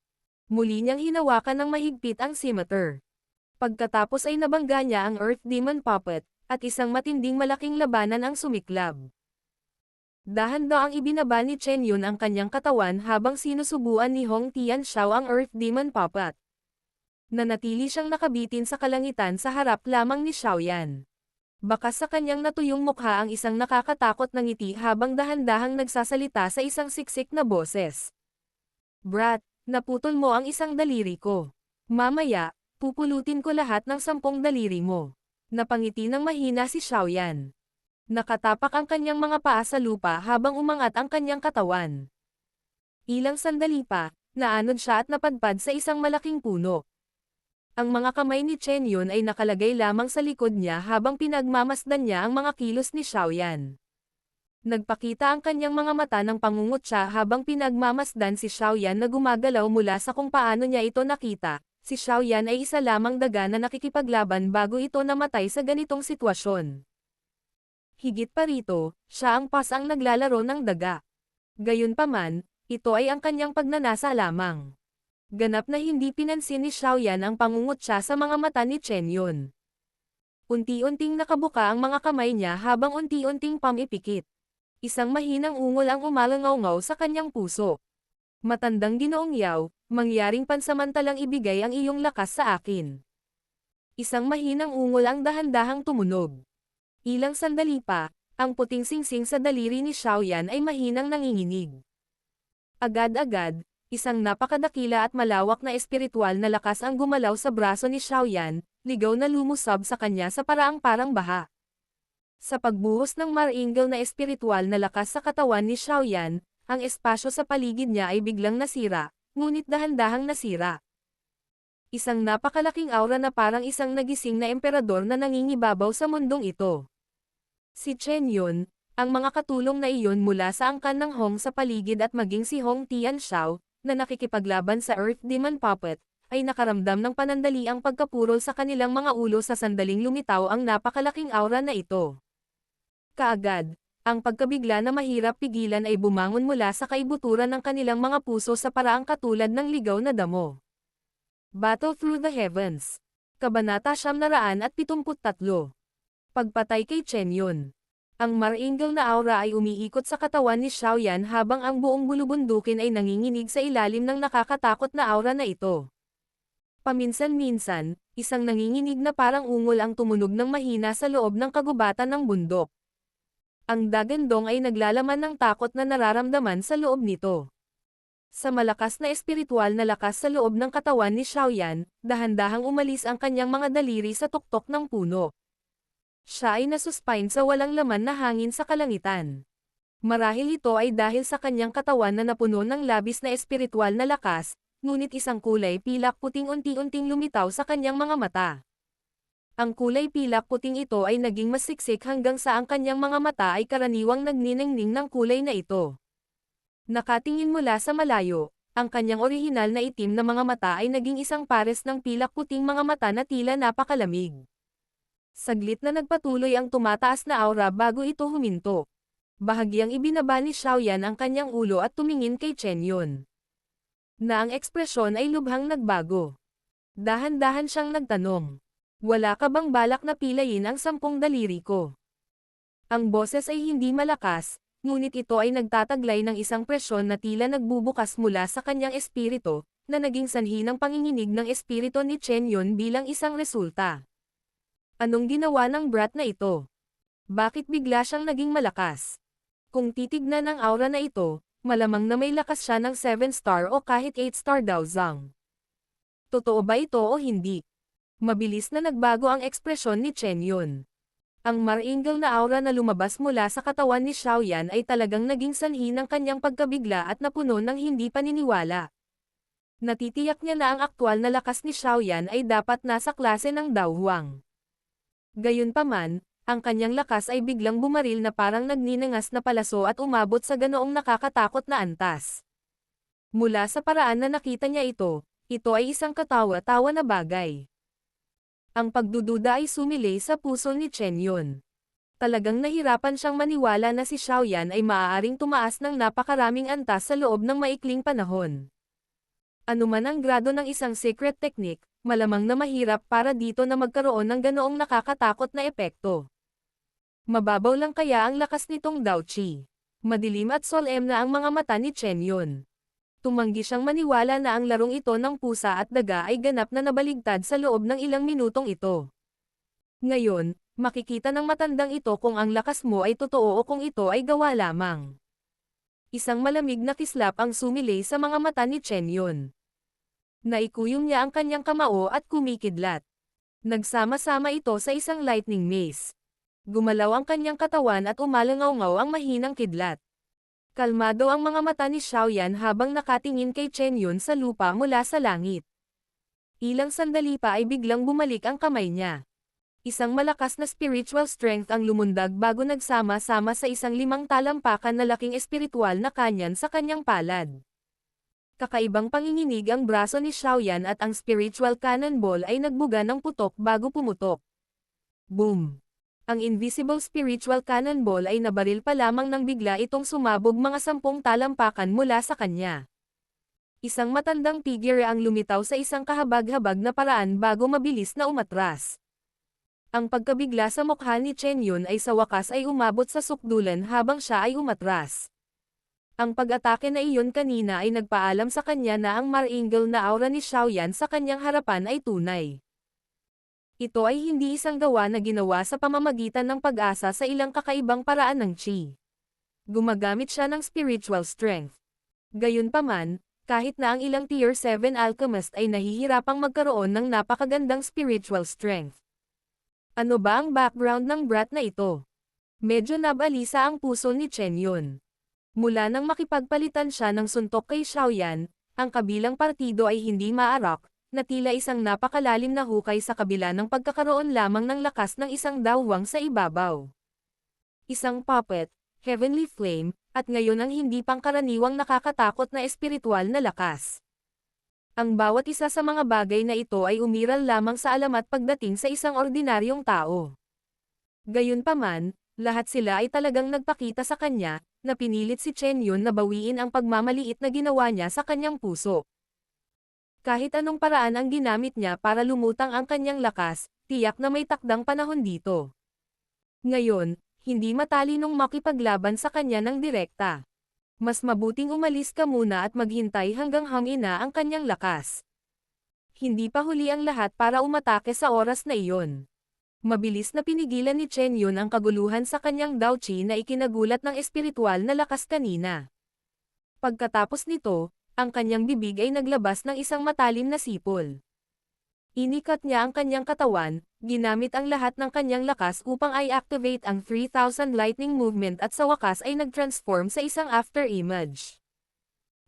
Muli niyang hinawakan ng mahigpit ang scimitar. Pagkatapos ay nabangga niya ang Earth Demon Puppet, at isang matinding malaking labanan ang sumiklab. Dahan-daang ibinaba ni Chen Yun ang kanyang katawan habang sinusubuan ni Hong Tianxiao ang Earth Demon Puppet. Nanatili siyang nakabitin sa kalangitan sa harap lamang ni Xiaoyan. Bakas sa kanyang natuyong mukha ang isang nakakatakot na ngiti habang dahan-dahang nagsasalita sa isang siksik na boses. Brat, naputol mo ang isang daliri ko. Mamaya, pupulutin ko lahat ng 10 daliri mo. Napangiti ng mahina si Xiaoyan. Nakatapak ang kanyang mga paa sa lupa habang umangat ang kanyang katawan. Ilang sandali pa, naanod siya at napadpad sa isang malaking puno. Ang mga kamay ni Chen Yun ay nakalagay lamang sa likod niya habang pinagmamasdan niya ang mga kilos ni Xiaoyan. Nagpakita ang kanyang mga mata ng pangungutya habang pinagmamasdan si Xiaoyan na gumagalaw mula sa kung paano niya ito nakita. Si Xiaoyan ay isa lamang daga na nakikipaglaban bago ito namatay sa ganitong sitwasyon. Higit pa rito, siya ang pasang naglalaro ng daga. Gayunpaman, ito ay ang kanyang pagnanasa lamang. Ganap na hindi pinansin ni Xiaoyan ang pangungutya sa mga mata ni Chen Yun. Unti-unting nakabuka ang mga kamay niya habang unti-unting pamipikit. Isang mahinang ungol ang umalangaw-ngaw sa kanyang puso. Matandang Ginoong Yao, mangyaring pansamantalang ibigay ang iyong lakas sa akin. Isang mahinang ungol ang dahan-dahang tumunog. Ilang sandali pa, ang puting singsing sa daliri ni Xiaoyan ay mahinang nanginginig. Agad-agad, isang napakadakila at malawak na espiritual na lakas ang gumalaw sa braso ni Xiaoyan, ligaw na lumusab sa kanya sa paraang parang baha. Sa pagbuhos ng maringal na espiritual na lakas sa katawan ni Xiaoyan, ang espasyo sa paligid niya ay biglang nasira, ngunit dahan-dahang nasira. Isang napakalaking aura na parang isang nagising na emperador na nangingibabaw sa mundong ito. Si Chen Yun, ang mga katulong na iyon mula sa angkan ng Hong sa paligid at maging si Hong Tianxiao, na nakikipaglaban sa Earth Demon Puppet, ay nakaramdam ng panandaliang pagkapurol sa kanilang mga ulo sa sandaling lumitaw ang napakalaking aura na ito. Kaagad, ang pagkabigla na mahirap pigilan ay bumangon mula sa kaibuturan ng kanilang mga puso sa paraang katulad ng ligaw na damo. Battle Through the Heavens. Kabanata 973. Pagpatay kay Chen Yun. Ang maringal na aura ay umiikot sa katawan ni Xiaoyan habang ang buong bulubundukin ay nanginginig sa ilalim ng nakakatakot na aura na ito. Paminsan-minsan, isang nanginginig na parang ungol ang tumunog ng mahina sa loob ng kagubatan ng bundok. Ang dagandong ay naglalaman ng takot na nararamdaman sa loob nito. Sa malakas na espiritual na lakas sa loob ng katawan ni Xiaoyan, dahan-dahang umalis ang kanyang mga daliri sa tuktok ng puno. Siya ay nasuspine sa walang laman na hangin sa kalangitan. Marahil ito ay dahil sa kanyang katawan na napuno ng labis na espiritual na lakas, ngunit isang kulay pilak puting unti-unting lumitaw sa kanyang mga mata. Ang kulay pilak puting ito ay naging mas siksik hanggang sa ang kanyang mga mata ay karaniwang nagniningning ng kulay na ito. Nakatingin mula sa malayo, ang kanyang orihinal na itim na mga mata ay naging isang pares ng pilak puting mga mata na tila napakalamig. Saglit na nagpatuloy ang tumataas na aura bago ito huminto. Bahagyang ibinaba ni Xiaoyan ang kanyang ulo at tumingin kay Chen Yun. Na ang ekspresyon ay lubhang nagbago. Dahan-dahan siyang nagtanong. Wala ka bang balak na pilayin ang 10 daliri ko? Ang boses ay hindi malakas, ngunit ito ay nagtataglay ng isang presyon na tila nagbubukas mula sa kanyang espiritu, na naging sanhi ng panginginig ng espiritu ni Chen Yun bilang isang resulta. Anong ginawa ng brat na ito? Bakit bigla siyang naging malakas? Kung titignan ang aura na ito, malamang na may lakas siya ng 7-star o kahit 8-star daw Zhang. Totoo ba ito o hindi? Mabilis na nagbago ang ekspresyon ni Chen Yun. Ang maringal na aura na lumabas mula sa katawan ni Xiaoyan ay talagang naging sanhi ng kanyang pagkabigla at napuno ng hindi paniniwala. Natitiyak niya na ang aktwal na lakas ni Xiaoyan ay dapat nasa klase ng Dao Huang. Gayunpaman, ang kanyang lakas ay biglang bumaril na parang nagninangas na palaso at umabot sa ganoong nakakatakot na antas. Mula sa paraan na nakita niya ito ay isang katawa-tawa na bagay. Ang pagdududa ay sumilay sa puso ni Chen Yun. Talagang nahirapan siyang maniwala na si Xiaoyan ay maaaring tumaas ng napakaraming antas sa loob ng maikling panahon. Ano man ang grado ng isang secret technique, malamang na mahirap para dito na magkaroon ng ganoong nakakatakot na epekto. Mababaw lang kaya ang lakas nitong Dao Qi. Madilim at solemn na ang mga mata ni Chen Yun. Tumanggi siyang maniwala na ang larong ito ng pusa at daga ay ganap na nabaligtad sa loob ng ilang minutong ito. Ngayon, makikita ng matandang ito kung ang lakas mo ay totoo o kung ito ay gawa lamang. Isang malamig na kislap ang sumilay sa mga mata ni Chen Yun. Naikuyong niya ang kanyang kamao at kumikidlat. Nagsama-sama ito sa isang lightning maze. Gumalaw ang kanyang katawan at umalangaw-ngaw ang mahinang kidlat. Kalmado ang mga mata ni Xiaoyan habang nakatingin kay Chen Yun sa lupa mula sa langit. Ilang sandali pa ay biglang bumalik ang kamay niya. Isang malakas na spiritual strength ang lumundag bago nagsama-sama sa isang 5 talampakan na laking espiritual na kanyan sa kanyang palad. Kakaibang panginginig ang braso ni Xiaoyan at ang spiritual cannonball ay nagbuga ng putok bago pumutok. Boom! Ang invisible spiritual cannonball ay nabaril pa lamang nang bigla itong sumabog mga 10 talampakan mula sa kanya. Isang matandang figure ang lumitaw sa isang kahabag-habag na paraan bago mabilis na umatras. Ang pagkabigla sa mukha ni Chen Yun ay sa wakas ay umabot sa sukdulan habang siya ay umatras. Ang pag-atake na iyon kanina ay nagpaalam sa kanya na ang maringal na aura ni Xiaoyan sa kanyang harapan ay tunay. Ito ay hindi isang gawa na ginawa sa pamamagitan ng pag-asa sa ilang kakaibang paraan ng Qi. Gumagamit siya ng spiritual strength. Gayunpaman, kahit na ang ilang Tier 7 alchemist ay nahihirapang magkaroon ng napakagandang spiritual strength. Ano ba ang background ng brat na ito? Medyo nabalisa ang puso ni Chen Yun. Mula nang makipagpalitan siya ng suntok kay Xiaoyan, ang kabilang partido ay hindi maarak, na tila isang napakalalim na hukay sa kabila ng pagkakaroon lamang ng lakas ng isang dawwang sa ibabaw. Isang puppet, heavenly flame, at ngayon ang hindi pangkaraniwang nakakatakot na espiritual na lakas. Ang bawat isa sa mga bagay na ito ay umiral lamang sa alamat pagdating sa isang ordinaryong tao. Gayunpaman, lahat sila ay talagang nagpakita sa kanya, na pinilit si Chen Yun na bawiin ang pagmamaliit na ginawa niya sa kanyang puso. Kahit anong paraan ang ginamit niya para lumutang ang kanyang lakas, tiyak na may takdang panahon dito. Ngayon, hindi matalinong makipaglaban sa kanya ng direkta. Mas mabuting umalis ka muna at maghintay hanggang hangin na ang kanyang lakas. Hindi pa huli ang lahat para umatake sa oras na iyon. Mabilis na pinigilan ni Chen Yun ang kaguluhan sa kanyang Dao Qi na ikinagulat ng espiritual na lakas kanina. Pagkatapos nito, ang kanyang bibig ay naglabas ng isang matalim na sipol. Inikat niya ang kanyang katawan, ginamit ang lahat ng kanyang lakas upang i-activate ang 3,000 lightning movement at sa wakas ay nag-transform sa isang after image.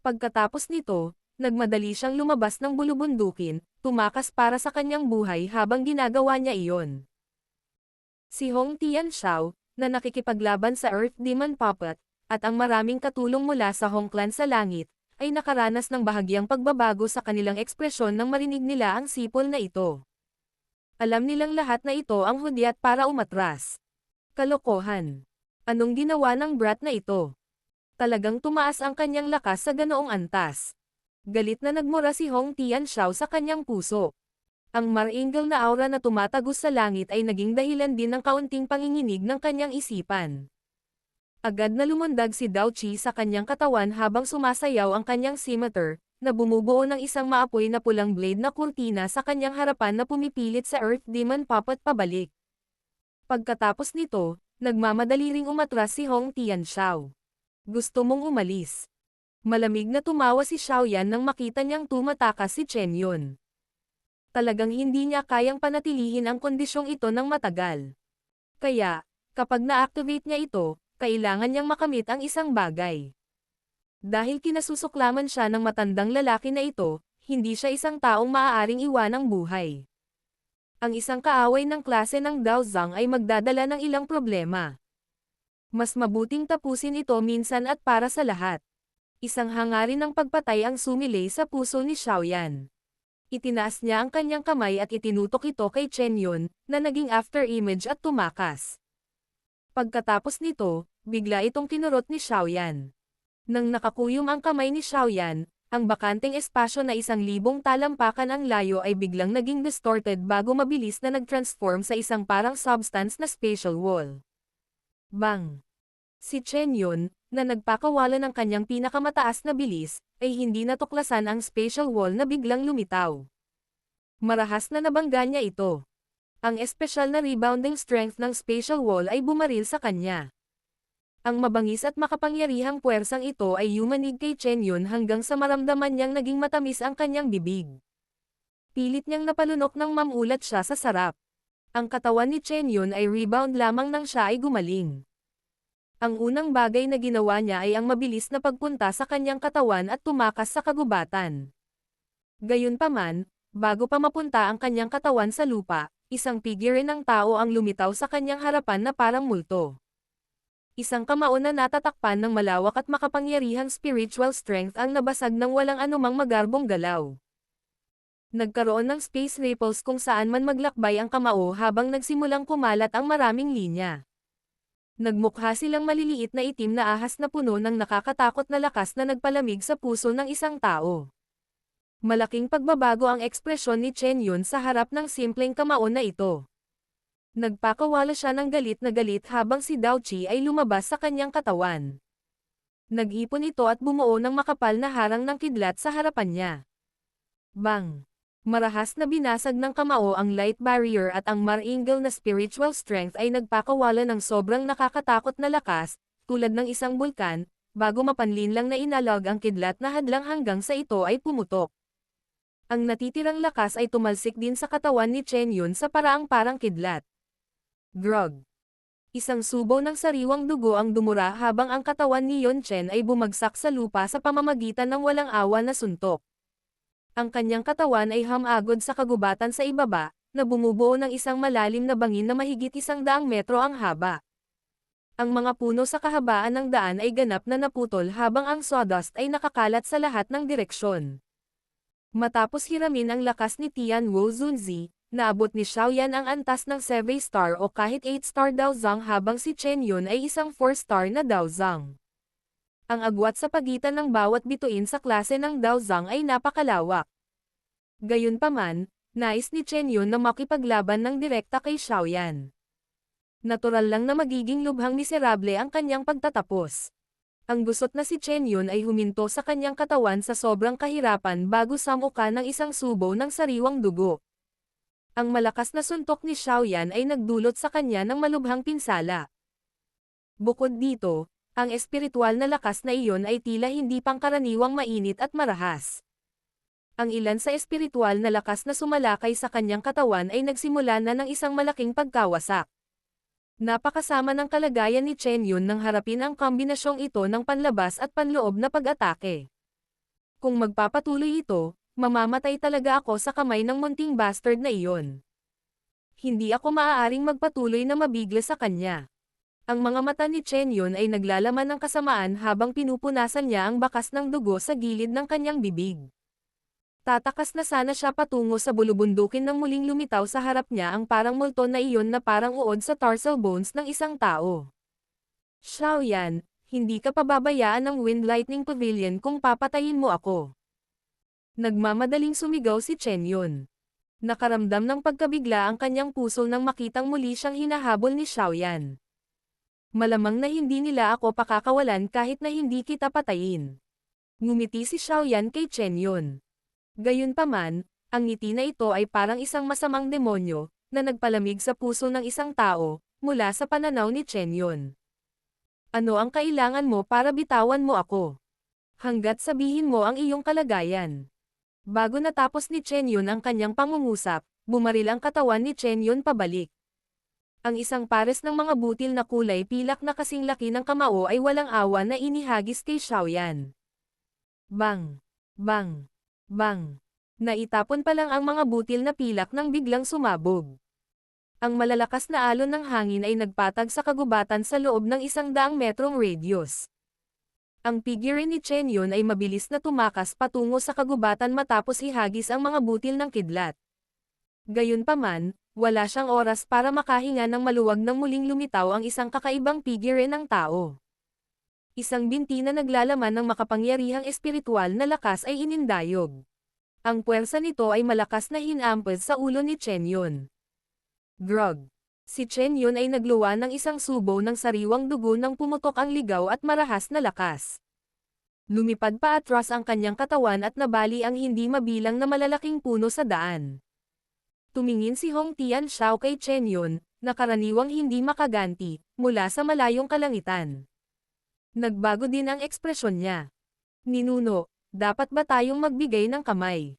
Pagkatapos nito, nagmadali siyang lumabas ng bulubundukin, tumakas para sa kanyang buhay habang ginagawa niya iyon. Si Hong Tianxiao, na nakikipaglaban sa Earth Demon Puppet, at ang maraming katulong mula sa Hong Clan sa langit, ay nakaranas ng bahagyang pagbabago sa kanilang ekspresyon nang marinig nila ang sipol na ito. Alam nilang lahat na ito ang hudyat para umatras. Kalokohan. Anong ginawa ng brat na ito? Talagang tumaas ang kanyang lakas sa ganoong antas. Galit na nagmura si Hong Tianxiao sa kanyang puso. Ang maringal na aura na tumatagos sa langit ay naging dahilan din ng kaunting panginginig ng kanyang isipan. Agad na lumundag si Dao Qi sa kanyang katawan habang sumasayaw ang kanyang scimitar, na bumubuo ng isang maapoy na pulang blade na kurtina sa kanyang harapan na pumipilit sa Earth Demon Puppet pabalik. Pagkatapos nito, nagmamadali ring umatras si Hong Tianxiao. Gusto mong umalis? Malamig na tumawa si Xiaoyan nang makita niyang tumatakas si Chen Yun. Talagang hindi niya kayang panatilihin ang kondisyong ito ng matagal. Kaya, kapag na-activate niya ito, kailangan niyang makamit ang isang bagay. Dahil kinasusuklaman siya ng matandang lalaki na ito, hindi siya isang taong maaaring iwanang buhay. Ang isang kaaway ng klase ng Dao Zhang ay magdadala ng ilang problema. Mas mabuting tapusin ito minsan at para sa lahat. Isang hangarin ng pagpatay ang sumilay sa puso ni Xiaoyan. Itinaas niya ang kanyang kamay at itinutok ito kay Chen Yun, na naging after-image at tumakas. Pagkatapos nito, bigla itong kinurot ni Xiaoyan. Nang nakakuyom ang kamay ni Xiaoyan, ang bakanteng espasyo na 1,000 talampakan ang layo ay biglang naging distorted bago mabilis na nag-transform sa isang parang substance na spatial wall. Bang! Si Chen Yun, na nagpakawala ng kanyang pinakamataas na bilis, ay hindi natuklasan ang spatial wall na biglang lumitaw. Marahas na nabangga niya ito. Ang espesyal na rebounding strength ng spatial wall ay bumaril sa kanya. Ang mabangis at makapangyarihang puwersang ito ay yumanig kay Chen Yun hanggang sa maramdaman niyang naging matamis ang kanyang bibig. Pilit niyang napalunok nang mamulat siya sa sarap. Ang katawan ni Chen Yun ay rebound lamang nang siya ay gumaling. Ang unang bagay na ginawa niya ay ang mabilis na pagpunta sa kanyang katawan at tumakas sa kagubatan. Gayunpaman, bago pa mapunta ang kanyang katawan sa lupa, isang figure ng tao ang lumitaw sa kanyang harapan na parang multo. Isang kamao na natatakpan ng malawak at makapangyarihang spiritual strength ang nabasag ng walang anumang magarbong galaw. Nagkaroon ng space ripples kung saan man maglakbay ang kamao habang nagsimulang kumalat ang maraming linya. Nagmukha silang maliliit na itim na ahas na puno ng nakakatakot na lakas na nagpalamig sa puso ng isang tao. Malaking pagbabago ang ekspresyon ni Chen Yun sa harap ng simpleng kamao na ito. Nagpakawala siya ng galit na galit habang si Dao Qi ay lumabas sa kanyang katawan. Nag-ipon ito at bumuo ng makapal na harang ng kidlat sa harapan niya. Bang! Marahas na binasag ng kamao ang light barrier at ang maringal na spiritual strength ay nagpakawala ng sobrang nakakatakot na lakas, tulad ng isang bulkan, bago mapanlin lang na inalog ang kidlat na hadlang hanggang sa ito ay pumutok. Ang natitirang lakas ay tumalsik din sa katawan ni Chen Yun sa paraang parang kidlat. Grog. Isang subo ng sariwang dugo ang dumura habang ang katawan ni Yon Chen ay bumagsak sa lupa sa pamamagitan ng walang awa na suntok. Ang kanyang katawan ay hamagod sa kagubatan sa ibaba, na bumubuo ng isang malalim na bangin na mahigit 100 metro ang haba. Ang mga puno sa kahabaan ng daan ay ganap na naputol habang ang sawdust ay nakakalat sa lahat ng direksyon. Matapos hiramin ang lakas ni Tian Wu Zunzi, naabot ni Xiaoyan ang antas ng 7-star o kahit 8-star Dao Zhang habang si Chen Yun ay isang 4-star na Dao Zhang. Ang agwat sa pagitan ng bawat bituin sa klase ng Dao Zhang ay napakalawak. Gayunpaman, nais ni Chen Yun na makipaglaban ng direkta kay Xiaoyan. Natural lang na magiging lubhang miserable ang kanyang pagtatapos. Ang gusot na si Chen Yun ay huminto sa kanyang katawan sa sobrang kahirapan bago samuka ng isang subo ng sariwang dugo. Ang malakas na suntok ni Xiaoyan ay nagdulot sa kanya ng malubhang pinsala. Bukod dito, ang espiritual na lakas na iyon ay tila hindi pangkaraniwang mainit at marahas. Ang ilan sa espiritual na lakas na sumalakay sa kanyang katawan ay nagsimula na ng isang malaking pagkawasak. Napakasama ng kalagayan ni Chen Yun nang harapin ang kombinasyong ito ng panlabas at panloob na pag-atake. Kung magpapatuloy ito, mamamatay talaga ako sa kamay ng munting bastard na iyon. Hindi ako maaaring magpatuloy na mabigla sa kanya. Ang mga mata ni Chen Yun ay naglalaman ng kasamaan habang pinupunasan niya ang bakas ng dugo sa gilid ng kanyang bibig. Tatakas na sana siya patungo sa bulubundukin nang muling lumitaw sa harap niya ang parang multo na iyon na parang uod sa tarsal bones ng isang tao. Xiaoyan, hindi ka pababayaan ng Wind Lightning Pavilion kung papatayin mo ako. Nagmamadaling sumigaw si Chen Yun. Nakaramdam ng pagkabigla ang kanyang puso nang makitang muli siyang hinahabol ni Xiaoyan. Malamang na hindi nila ako pakakawalan kahit na hindi kita patayin. Ngumiti si Xiaoyan kay Chen Yun. Gayunpaman, ang ngiti na ito ay parang isang masamang demonyo, na nagpalamig sa puso ng isang tao, mula sa pananaw ni Chen Yun. Ano ang kailangan mo para bitawan mo ako? Hanggat sabihin mo ang iyong kalagayan. Bago natapos ni Chen Yun ang kanyang pangungusap, bumaril ang katawan ni Chen Yun pabalik. Ang isang pares ng mga butil na kulay pilak na kasing laki ng kamao ay walang awa na inihagis kay Xiaoyan. Bang! Bang! Bang! Naitapon pa lang ang mga butil na pilak nang biglang sumabog. Ang malalakas na alon ng hangin ay nagpatag sa kagubatan sa loob ng 100 metrong radius. Ang figure ni Chen Yun ay mabilis na tumakas patungo sa kagubatan matapos ihagis ang mga butil ng kidlat. Gayunpaman, wala siyang oras para makahinga ng maluwag nang muling lumitaw ang isang kakaibang figure ng tao. Isang binti na naglalaman ng makapangyarihang espiritual na lakas ay inindayog. Ang puwersa nito ay malakas na hinampad sa ulo ni Chen Yun. Grog. Si Chen Yun ay nagluwa ng isang subo ng sariwang dugo nang pumutok ang ligaw at marahas na lakas. Lumipad pa atras ang kanyang katawan at nabali ang hindi mabilang na malalaking puno sa daan. Tumingin si Hong Tianxiao kay Chen Yun, na karaniwang hindi makaganti, mula sa malayong kalangitan. Nagbago din ang ekspresyon niya. Ninuno, dapat ba tayong magbigay ng kamay?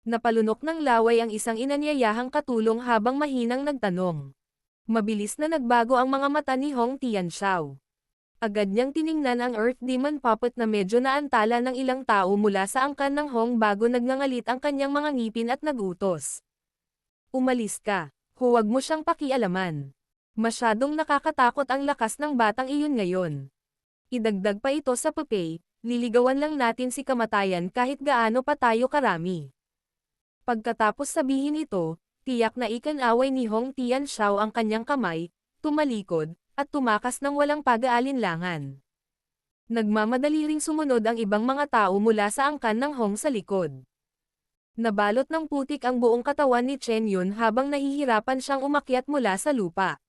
Napalunok ng laway ang isang inanyayahang katulong habang mahinang nagtanong. Mabilis na nagbago ang mga mata ni Hong Tianxiao. Agad niyang tiningnan ang Earth Demon Puppet na medyo naantala ng ilang tao mula sa angkan ng Hong bago nagngangalit ang kanyang mga ngipin at nagutos. Umalis ka. Huwag mo siyang pakialaman. Masyadong nakakatakot ang lakas ng batang iyon ngayon. Idagdag pa ito sa papay, liligawan lang natin si kamatayan kahit gaano pa tayo karami. Pagkatapos sabihin ito, tiyak na ikan-away ni Hong Tianxiao ang kanyang kamay, tumalikod, at tumakas ng walang pag-aalinlangan. Nagmamadali ring sumunod ang ibang mga tao mula sa angkan ng Hong sa likod. Nabalot ng putik ang buong katawan ni Chen Yun habang nahihirapan siyang umakyat mula sa lupa.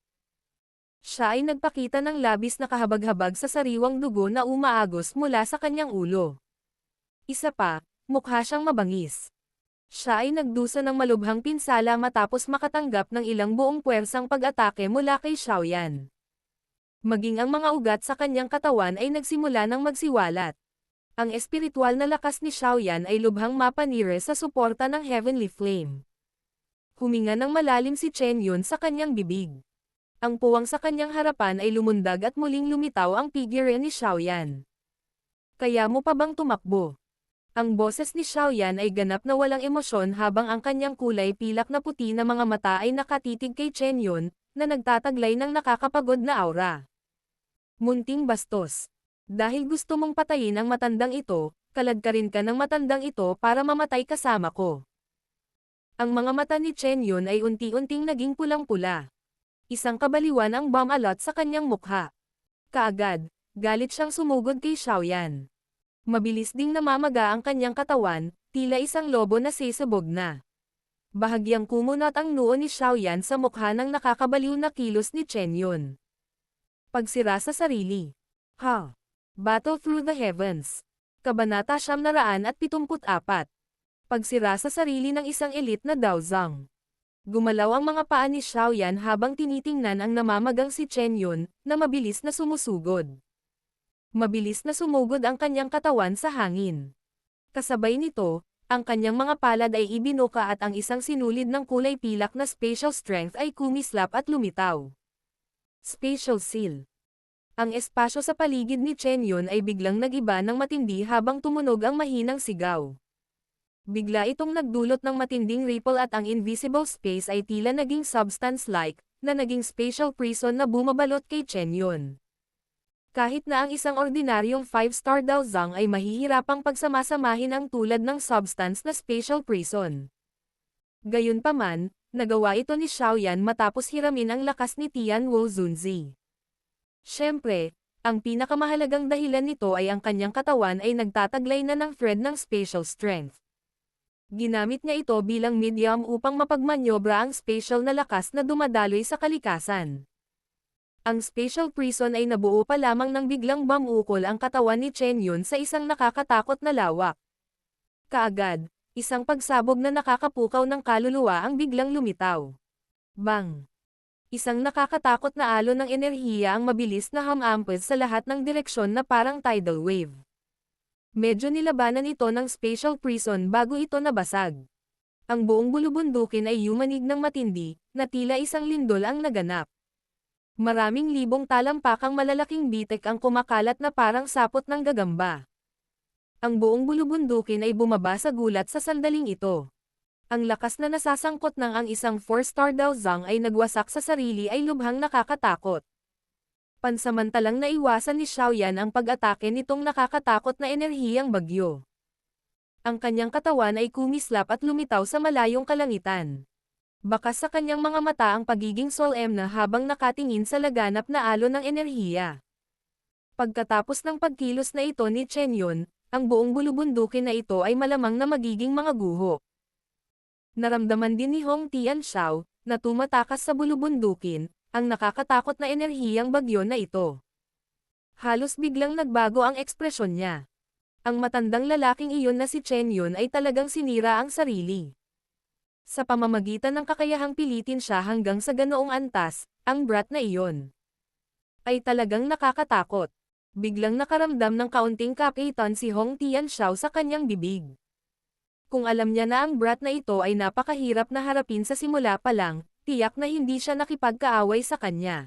Siya ay nagpakita ng labis na kahabag-habag sa sariwang dugo na umaagos mula sa kanyang ulo. Isa pa, mukha siyang mabangis. Siya ay nagdusa ng malubhang pinsala matapos makatanggap ng ilang buong puwersang pag-atake mula kay Xiaoyan. Maging ang mga ugat sa kanyang katawan ay nagsimula ng magsiwalat. Ang espiritual na lakas ni Xiaoyan ay lubhang mapanire sa suporta ng Heavenly Flame. Huminga ng malalim si Chen Yun sa kanyang bibig. Ang puwang sa kanyang harapan ay lumundag at muling lumitaw ang figure ni Xiaoyan. Kaya mo pa bang tumakbo? Ang boses ni Xiaoyan ay ganap na walang emosyon habang ang kanyang kulay pilak na puti na mga mata ay nakatitig kay Chen Yun, na nagtataglay ng nakakapagod na aura. Munting bastos. Dahil gusto mong patayin ang matandang ito, kaladkarin ka ng matandang ito para mamatay kasama ko. Ang mga mata ni Chen Yun ay unti-unting naging pulang-pula. Isang kabaliwan ang bumalot sa kanyang mukha. Kaagad, galit siyang sumugod kay Xiaoyan. Mabilis ding namamaga ang kanyang katawan, tila isang lobo na sisabog na. Bahagyang kumunat ang noo ni Xiaoyan sa mukha ng nakakabaliw na kilos ni Chen Yun. Pagsira sa sarili. Ha! Battle Through the Heavens. Kabanata 974. Pagsira sa sarili ng isang elite na Daozang. Gumalaw ang mga paa ni Xiaoyan habang tinitingnan ang namamagang si Chen Yun, na mabilis na sumusugod. Mabilis na sumugod ang kanyang katawan sa hangin. Kasabay nito, ang kanyang mga palad ay ibinuka at ang isang sinulid ng kulay pilak na spatial strength ay kumislap at lumitaw. Spatial Seal. Ang espasyo sa paligid ni Chen Yun ay biglang nag-iba ng matindi habang tumunog ang mahinang sigaw. Bigla itong nagdulot ng matinding ripple at ang invisible space ay tila naging substance-like, na naging spatial prison na bumabalot kay Chen Yun. Kahit na ang isang ordinaryong 5-star Daozang ay mahihirapang pagsamasamahin ang tulad ng substance na spatial prison. Gayunpaman, nagawa ito ni Xiaoyan matapos hiramin ang lakas ni Tian Wu Zunzi. Siyempre, ang pinakamahalagang dahilan nito ay ang kanyang katawan ay nagtataglay na ng thread ng spatial strength. Ginamit niya ito bilang medium upang mapagmanyobra ang spatial na lakas na dumadaloy sa kalikasan. Ang spatial prison ay nabuo pa lamang nang biglang bumukol ang katawan ni Chen Yun sa isang nakakatakot na lawak. Kaagad, isang pagsabog na nakakapukaw ng kaluluwa ang biglang lumitaw. Bang! Isang nakakatakot na alon ng enerhiya ang mabilis na hamampes sa lahat ng direksyon na parang tidal wave. Medyo nilabanan ito ng spatial prison bago ito nabasag. Ang buong bulubundukin ay yumanig ng matindi, na tila isang lindol ang naganap. Maraming libong talampakang malalaking bitek ang kumakalat na parang sapot ng gagamba. Ang buong bulubundukin ay bumaba sa gulat sa sandaling ito. Ang lakas na nasasangkot ng ang isang 4-star Daozang ay nagwasak sa sarili ay lubhang nakakatakot. Pansamantalang naiwasan ni Xiaoyan ang pag-atake nitong nakakatakot na enerhiyang bagyo. Ang kanyang katawan ay kumislap at lumitaw sa malayong kalangitan. Bakas sa kanyang mga mata ang pagiging solemn na habang nakatingin sa laganap na alon ng enerhiya. Pagkatapos ng pagkilos na ito ni Chen Yun, ang buong bulubundukin na ito ay malamang na magiging mga guho. Naramdaman din ni Hong Tianxiao, na tumatakas sa bulubundukin, ang nakakatakot na enerhiyang bagyo na ito. Halos biglang nagbago ang ekspresyon niya. Ang matandang lalaking iyon na si Chen Yun ay talagang sinira ang sarili. Sa pamamagitan ng kakayahang pilitin siya hanggang sa ganoong antas, ang brat na iyon ay talagang nakakatakot. Biglang nakaramdam ng kaunting kapitan si Hong Tianxiao sa kanyang bibig. Kung alam niya na ang brat na ito ay napakahirap na harapin sa simula pa lang, tiyak na hindi siya nakipagkaaway sa kanya.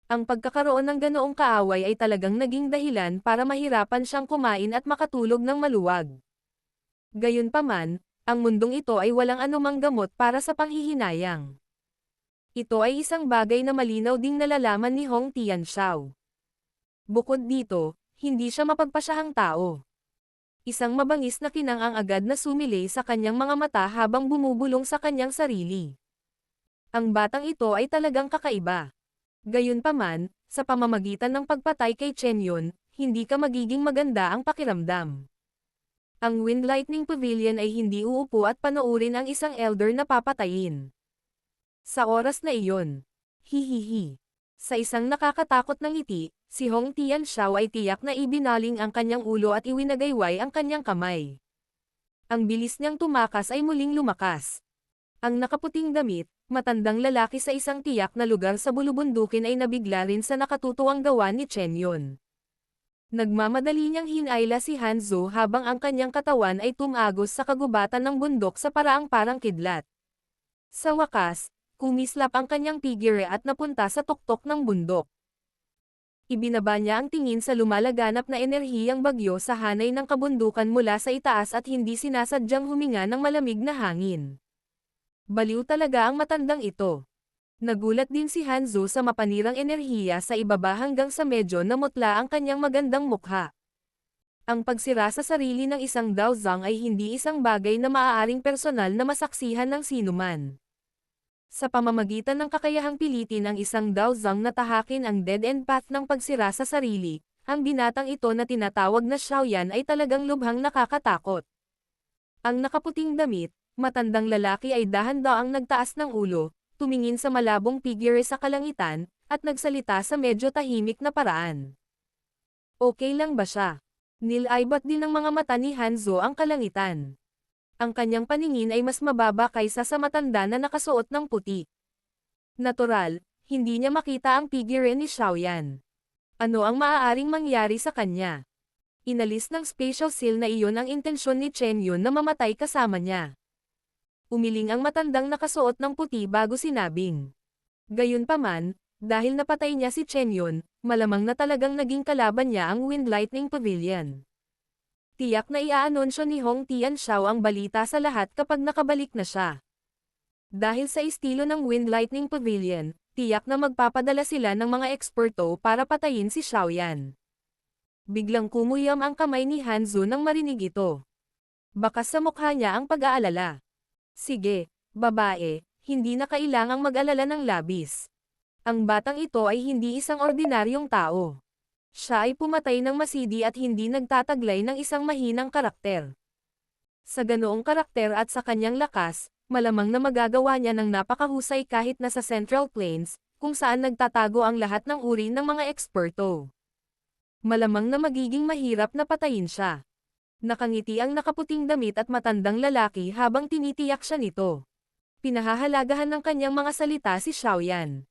Ang pagkakaroon ng ganoong kaaway ay talagang naging dahilan para mahirapan siyang kumain at makatulog ng maluwag. Gayunpaman, ang mundong ito ay walang anumang gamot para sa panghihinayang. Ito ay isang bagay na malinaw ding nalalaman ni Hong Tianxiao. Bukod dito, hindi siya mapagpasyahang tao. Isang mabangis na kinang ang agad na sumilay sa kanyang mga mata habang bumubulong sa kanyang sarili. Ang batang ito ay talagang kakaiba. Gayunpaman, sa pamamagitan ng pagpatay kay Chen Yun, hindi ka magiging maganda ang pakiramdam. Ang Wind Lightning Pavilion ay hindi uupo at panoorin ang isang elder na papatayin. Sa oras na iyon, hihihi. Sa isang nakakatakot na ngiti, si Hong Tianxiao ay tiyak na ibinaling ang kanyang ulo at iwinagayway ang kanyang kamay. Ang bilis niyang tumakas ay muling lumakas. Ang nakaputing damit, matandang lalaki sa isang tiyak na lugar sa bulubundukin ay nabigla rin sa nakatutuwang gawa ni Chen Yun. Nagmamadali niyang hinayla si Hanzo habang ang kanyang katawan ay tumagos sa kagubatan ng bundok sa paraang parang kidlat. Sa wakas, kumislap ang kanyang figure at napunta sa tuktok ng bundok. Ibinaba niya ang tingin sa lumalaganap na enerhiyang bagyo sa hanay ng kabundukan mula sa itaas at hindi sinasadyang huminga ng malamig na hangin. Baliw talaga ang matandang ito. Nagulat din si Hanzo sa mapanirang enerhiya sa ibaba hanggang sa medyo namutla ang kanyang magandang mukha. Ang pagsira sa sarili ng isang Daozang ay hindi isang bagay na maaaring personal na masaksihan ng sinuman. Sa pamamagitan ng kakayahang pilitin ang isang Daozang na tahakin ang dead-end path ng pagsira sa sarili, ang binatang ito na tinatawag na Xiaoyan ay talagang lubhang nakakatakot. Ang nakaputing damit, matandang lalaki ay dahan-daang nagtaas ng ulo, tumingin sa malabong figure sa kalangitan, at nagsalita sa medyo tahimik na paraan. Okay lang ba siya? Nilaibat din ng mga mata ni Hanzo ang kalangitan. Ang kanyang paningin ay mas mababa kaysa sa matanda na nakasuot ng puti. Natural, hindi niya makita ang figure ni Xiaoyan. Ano ang maaaring mangyari sa kanya? Inalis ng spatial seal na iyon ang intensyon ni Chen Yun na mamatay kasama niya. Umiling ang matandang nakasuot ng puti bago sinabing. Gayunpaman, Dahil napatay niya si Chen Yun, malamang na talagang naging kalaban niya ang Wind Lightning Pavilion. Tiyak na iaanunsyo ni Hong Tianxiao ang balita sa lahat kapag nakabalik na siya. Dahil sa estilo ng Wind Lightning Pavilion, tiyak na magpapadala sila ng mga eksperto para patayin si Xiaoyan. Biglang kumuyam ang kamay ni Hanzo nang marinig ito. Bakas sa mukha niya ang pag-aalala. Sige, babae, hindi na kailangang mag-alala ng labis. Ang batang ito ay hindi isang ordinaryong tao. Siya ay pumatay ng masidi at hindi nagtataglay ng isang mahinang karakter. Sa ganoong karakter at sa kanyang lakas, malamang na magagawa niya ng napakahusay kahit na sa Central Plains, kung saan nagtatago ang lahat ng uri ng mga eksperto. Malamang na magiging mahirap na patayin siya. Nakangiti ang nakaputing damit at matandang lalaki habang tinitiyak siya nito. Pinahahalagahan ng kanyang mga salita si Xiaoyan.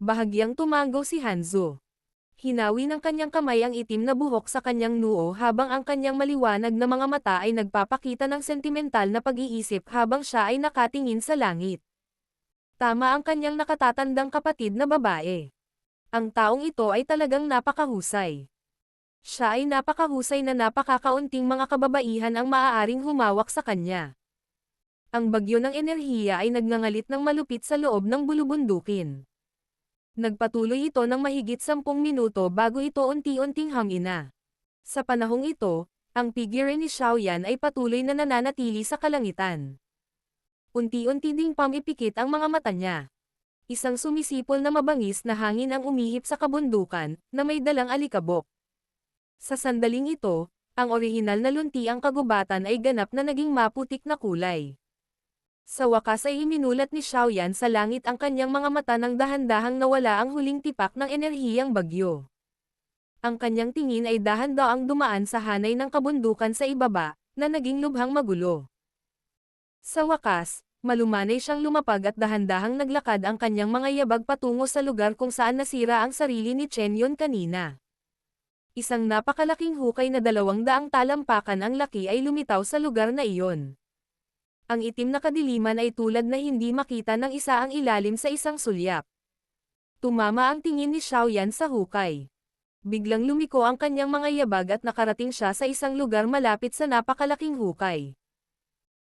Bahagyang tumango si Hanzo. Hinawi ng kanyang kamay ang itim na buhok sa kanyang noo habang ang kanyang maliwanag na mga mata ay nagpapakita ng sentimental na pag-iisip habang siya ay nakatingin sa langit. Tama ang kanyang nakatatandang kapatid na babae. Ang taong ito ay talagang napakahusay. Siya ay napakahusay na napakakaunting mga kababaihan ang maaaring humawak sa kanya. Ang bagyo ng enerhiya ay nagngangalit ng malupit sa loob ng bulubundukin. Nagpatuloy ito ng mahigit 10 minuto bago ito unti-unting hamina. Sa panahong ito, ang figure ni Xiaoyan ay patuloy na nananatili sa kalangitan. Unti-unti ding pamipikit ang mga mata niya. Isang sumisipol na mabangis na hangin ang umihip sa kabundukan, na may dalang alikabok. Sa sandaling ito, ang orihinal na luntiang kagubatan ay ganap na naging maputik na kulay. Sa wakas ay iminulat ni Xiaoyan sa langit ang kanyang mga mata nang dahan-dahang nawala ang huling tipak ng enerhiyang bagyo. Ang kanyang tingin ay dahan-daang dumaan sa hanay ng kabundukan sa ibaba, na naging lubhang magulo. Sa wakas, malumanay siyang lumapag at dahan-dahang naglakad ang kanyang mga yabag patungo sa lugar kung saan nasira ang sarili ni Chen Yun kanina. Isang napakalaking hukay na 200 talampakan ang laki ay lumitaw sa lugar na iyon. Ang itim na kadiliman ay tulad na hindi makita ng isa ang ilalim sa isang sulyap. Tumama ang tingin ni Xiaoyan sa hukay. Biglang lumiko ang kanyang mga yabag at nakarating siya sa isang lugar malapit sa napakalaking hukay.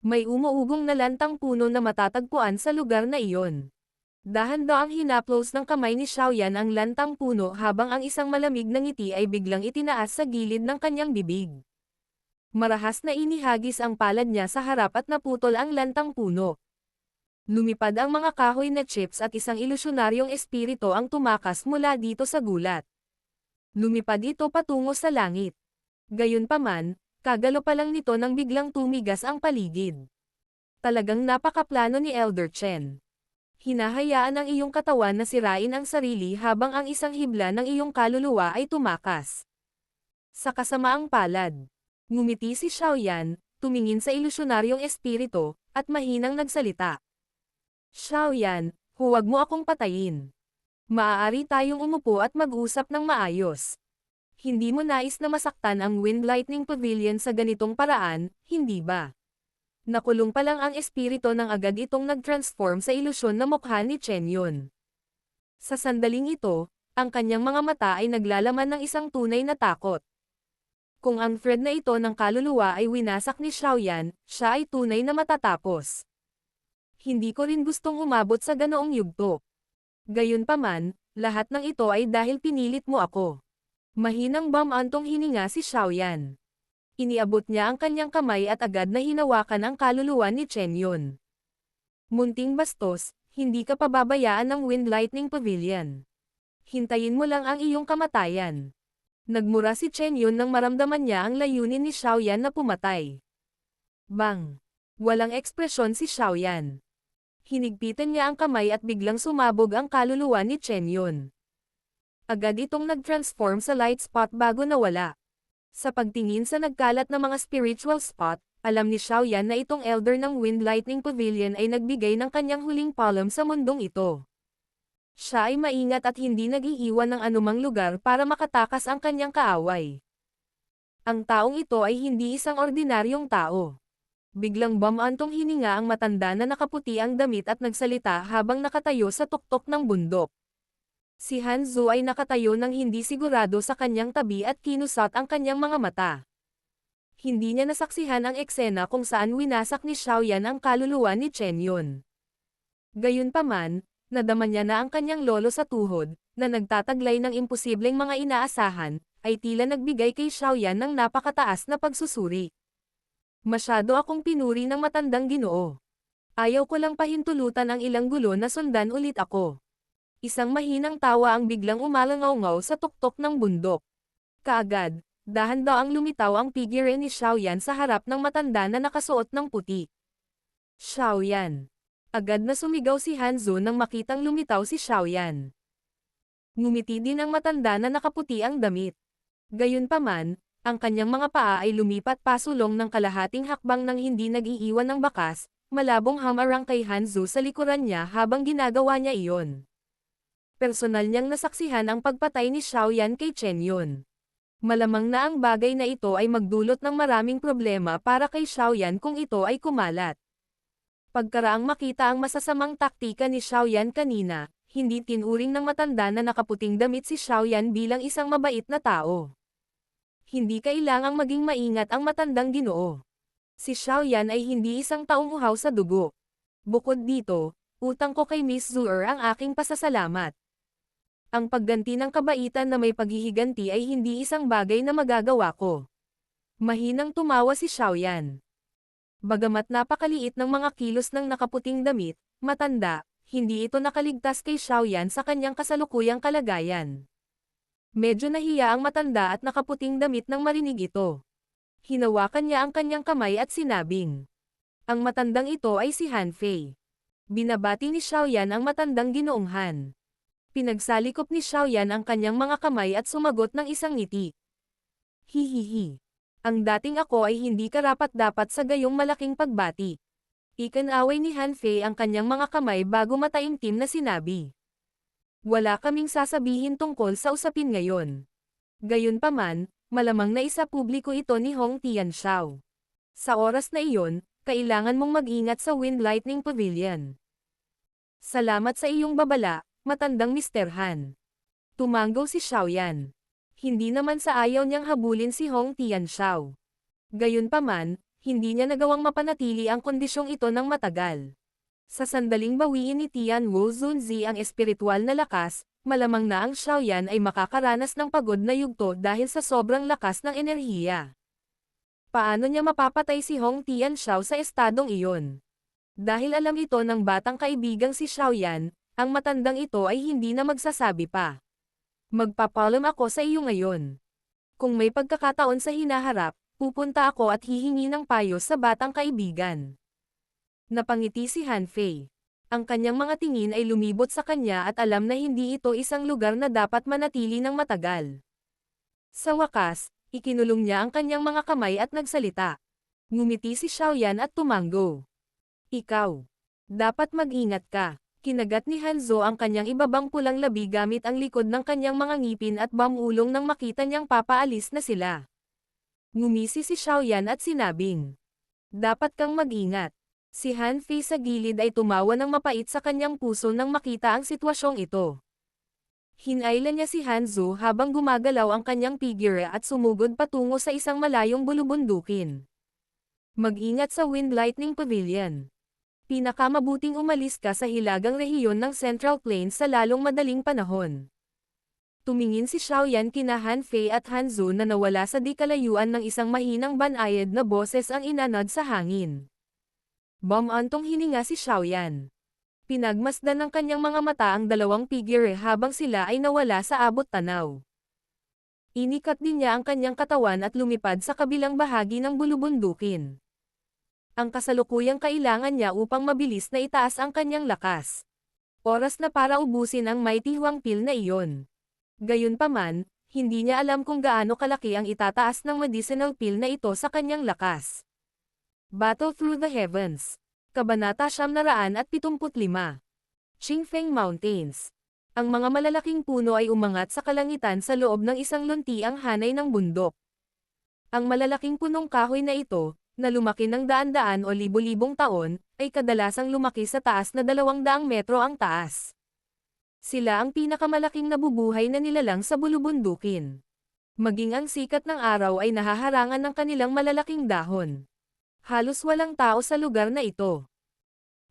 May umuugong na lantang puno na matatagpuan sa lugar na iyon. Dahan-daang hinaplos ng kamay ni Xiaoyan ang lantang puno habang ang isang malamig na ngiti ay biglang itinaas sa gilid ng kanyang bibig. Marahas na inihagis ang palad niya sa harap at naputol ang lantang puno. Lumipad ang mga kahoy na chips at isang ilusyonaryong espiritu ang tumakas mula dito sa gulat. Lumipad ito patungo sa langit. Gayunpaman, kagalo pa lang nito nang biglang tumigas ang paligid. Talagang napakaplano ni Elder Chen. Hinahayaan ang iyong katawan na sirain ang sarili habang ang isang hibla ng iyong kaluluwa ay tumakas. Sa kasamaang palad. Ngumiti si Xiaoyan, tumingin sa ilusyonaryong espiritu, at mahinang nagsalita. Xiaoyan, huwag mo akong patayin. Maaari tayong umupo at mag-usap ng maayos. Hindi mo nais na masaktan ang Wind Lightning Pavilion sa ganitong paraan, hindi ba? Nakulong pa lang ang espiritu nang agad itong nag-transform sa ilusyon na mukha ni Chen Yun. Sa sandaling ito, ang kanyang mga mata ay naglalaman ng isang tunay na takot. Kung ang thread na ito ng kaluluwa ay winasak ni Xiaoyan, siya ay tunay na matatapos. Hindi ko rin gustong umabot sa ganoong yugto. Gayunpaman, lahat ng ito ay dahil pinilit mo ako. Mahinang bumantong hininga si Xiaoyan. Iniabot niya ang kanyang kamay at agad na hinawakan ang kaluluwa ni Chen Yun. Munting bastos, hindi ka pababayaan ng Wind Lightning Pavilion. Hintayin mo lang ang iyong kamatayan. Nagmura si Chen Yun nang maramdaman niya ang layunin ni Xiaoyan na pumatay. Bang! Walang ekspresyon si Xiaoyan. Hinigpitan niya ang kamay at biglang sumabog ang kaluluwa ni Chen Yun. Agad itong nag-transform sa light spot bago nawala. Sa pagtingin sa nagkalat na mga spiritual spot, alam ni Xiaoyan na itong elder ng Wind Lightning Pavilion ay nagbigay ng kanyang huling palm sa mundong ito. Siya ay maingat at hindi nag-iiwan ng anumang lugar para makatakas ang kanyang kaaway. Ang taong ito ay hindi isang ordinaryong tao. Biglang bumantong hininga ang matanda na nakaputi ang damit at nagsalita habang nakatayo sa tuktok ng bundok. Si Hanzo ay nakatayo ng hindi sigurado sa kanyang tabi at kinusat ang kanyang mga mata. Hindi niya nasaksihan ang eksena kung saan winasak ni Xiaoyan ang kaluluwa ni Chen Yun. Gayunpaman, nadama niya na ang kanyang lolo sa tuhod, na nagtataglay ng imposibleng mga inaasahan, ay tila nagbigay kay Xiaoyan ng napakataas na pagsusuri. Masyado akong pinuri ng matandang Ginoo. Ayaw ko lang pahintulutan ang ilang gulo na sundan ulit ako. Isang mahinang tawa ang biglang umalangaw-ngaw sa tuktok ng bundok. Kaagad, dahan-daang lumitaw ang figure ni Xiaoyan sa harap ng matanda na nakasuot ng puti. Xiaoyan. Agad na sumigaw si Hanzo nang makitang lumitaw si Xiaoyan. Ngumiti din ang matanda na nakaputi ang damit. Gayunpaman, ang kanyang mga paa ay lumipat pasulong ng kalahating hakbang nang hindi nag-iiwan ng bakas, malabong hamarang kay Hanzo sa likuran niya habang ginagawa niya iyon. Personal niyang nasaksihan ang pagpatay ni Xiaoyan kay Chen Yun. Malamang na ang bagay na ito ay magdulot ng maraming problema para kay Xiaoyan kung ito ay kumalat. Pagkaraang makita ang masasamang taktika ni Xiaoyan kanina, hindi tinuring ng matanda na nakaputing damit si Xiaoyan bilang isang mabait na tao. Hindi kailangang maging maingat ang matandang Ginoo. Si Xiaoyan ay hindi isang taong uhaw sa dugo. Bukod dito, utang ko kay Miss Zuer ang aking pasasalamat. Ang pagganti ng kabaitan na may paghihiganti ay hindi isang bagay na magagawa ko. Mahinang tumawa si Xiaoyan. Bagamat napakaliit ng mga kilos ng nakaputing damit, matanda, hindi ito nakaligtas kay Xiaoyan sa kanyang kasalukuyang kalagayan. Medyo nahiya ang matanda at nakaputing damit nang marinig ito. Hinawakan niya ang kanyang kamay at sinabing, ang matandang ito ay si Han Fei. Binabati ni Xiaoyan ang matandang Ginoong Han. Pinagsalikop ni Xiaoyan ang kanyang mga kamay at sumagot ng isang ngiti. Hihihi. Ang dating ako ay hindi karapat-dapat sa gayong malaking pagbati. Ikinaway ni Han Fei ang kanyang mga kamay bago mataimtim na sinabi. Wala kaming sasabihin tungkol sa usapin ngayon. Gayunpaman, malamang na isa publiko ito ni Hong Tianxiao. Sa oras na iyon, kailangan mong mag-ingat sa Wind Lightning Pavilion. Salamat sa iyong babala, matandang Mr. Han. Tumanggaw si Xiaoyan. Hindi naman sa ayaw niyang habulin si Hong Tianxiao. Gayunpaman, hindi niya nagawang mapanatili ang kondisyong ito ng matagal. Sa sandaling bawiin ni Tian Wu Zunzi ang espiritual na lakas, malamang na ang Xiaoyan ay makakaranas ng pagod na yugto dahil sa sobrang lakas ng enerhiya. Paano niya mapapatay si Hong Tianxiao sa estadong iyon? Dahil alam ito ng batang kaibigang si Xiaoyan, ang matandang ito ay hindi na magsasabi pa. Magpapalam ako sa iyo ngayon. Kung may pagkakataon sa hinaharap, pupunta ako at hihingi ng payo sa batang kaibigan. Napangiti si Han Fei. Ang kanyang mga tingin ay lumibot sa kanya at alam na hindi ito isang lugar na dapat manatili ng matagal. Sa wakas, ikinulong niya ang kanyang mga kamay at nagsalita. Ngumiti si Xiaoyan at tumanggo. Ikaw. Dapat mag-ingat ka. Kinagat ni Hanzo ang kanyang ibabang pulang labi gamit ang likod ng kanyang mga ngipin at bamulong nang makita niyang papaalis na sila. Ngumisi si Xiaoyan at sinabing, dapat kang mag-ingat. Si Han Fei sa gilid ay tumawa ng mapait sa kanyang puso nang makita ang sitwasyong ito. Hinailan niya si Hanzo habang gumagalaw ang kanyang figure at sumugod patungo sa isang malayong bulubundukin. Mag-ingat sa Wind Lightning Pavilion. Pinakamabuting umalis ka sa hilagang rehiyon ng Central Plains sa lalong madaling panahon. Tumingin si Xiaoyan kina Han Fei at Hanzo na nawala sa di kalayuan ng isang mahinang banayad na boses ang inanod sa hangin. Bumantong hininga si Xiaoyan. Pinagmasdan ng kanyang mga mata ang dalawang figure habang sila ay nawala sa abot tanaw. Inikat din niya ang kanyang katawan at lumipad sa kabilang bahagi ng bulubundukin. Ang kasalukuyang kailangan niya upang mabilis na itaas ang kanyang lakas. Oras na para ubusin ang mighty Huang Pill na iyon. Gayunpaman, hindi niya alam kung gaano kalaki ang itataas ng medicinal pill na ito sa kanyang lakas. Battle Through the Heavens. Kabanata 975. Qingfeng Mountains. Ang mga malalaking puno ay umangat sa kalangitan sa loob ng isang luntiang hanay ng bundok. Ang malalaking punong kahoy na ito, na lumaki ng daan-daan o libu-libong taon, ay kadalasang lumaki sa taas na 200 metro ang taas. Sila ang pinakamalaking nabubuhay na nilalang sa bulubundukin. Maging ang sikat ng araw ay nahaharangan ng kanilang malalaking dahon. Halos walang tao sa lugar na ito.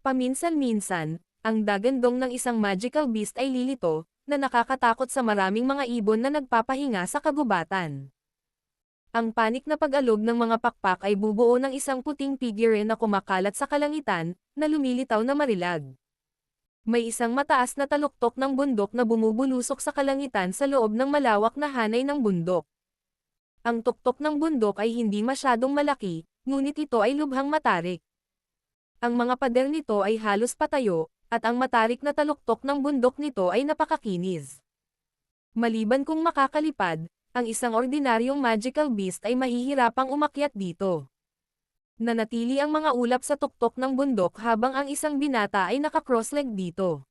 Paminsan-minsan, ang dagandong ng isang magical beast ay lilito, na nakakatakot sa maraming mga ibon na nagpapahinga sa kagubatan. Ang panik na pag-alog ng mga pakpak ay bubuo ng isang puting figure na kumakalat sa kalangitan, na lumilitaw na marilag. May isang mataas na taluktok ng bundok na bumubulusok sa kalangitan sa loob ng malawak na hanay ng bundok. Ang tuktok ng bundok ay hindi masyadong malaki, ngunit ito ay lubhang matarik. Ang mga pader nito ay halos patayo, at ang matarik na taluktok ng bundok nito ay napakakinis. Maliban kung makakalipad, ang isang ordinaryong magical beast ay mahihirapang umakyat dito. Nanatili ang mga ulap sa tuktok ng bundok habang ang isang binata ay naka-crossleg dito.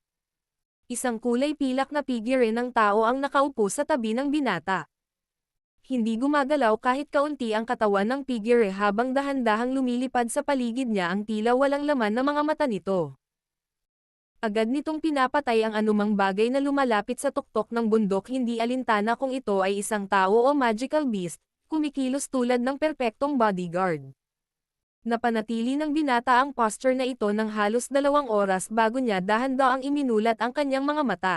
Isang kulay pilak na figure ng tao ang nakaupo sa tabi ng binata. Hindi gumagalaw kahit kaunti ang katawan ng figure habang dahan-dahang lumilipad sa paligid niya ang tila walang laman na mga mata nito. Agad nitong pinapatay ang anumang bagay na lumalapit sa tuktok ng bundok, hindi alintana kung ito ay isang tao o magical beast, kumikilos tulad ng perpektong bodyguard. Napanatili ng binata ang posture na ito ng halos 2 oras bago niya dahan-dahang iminulat ang kanyang mga mata.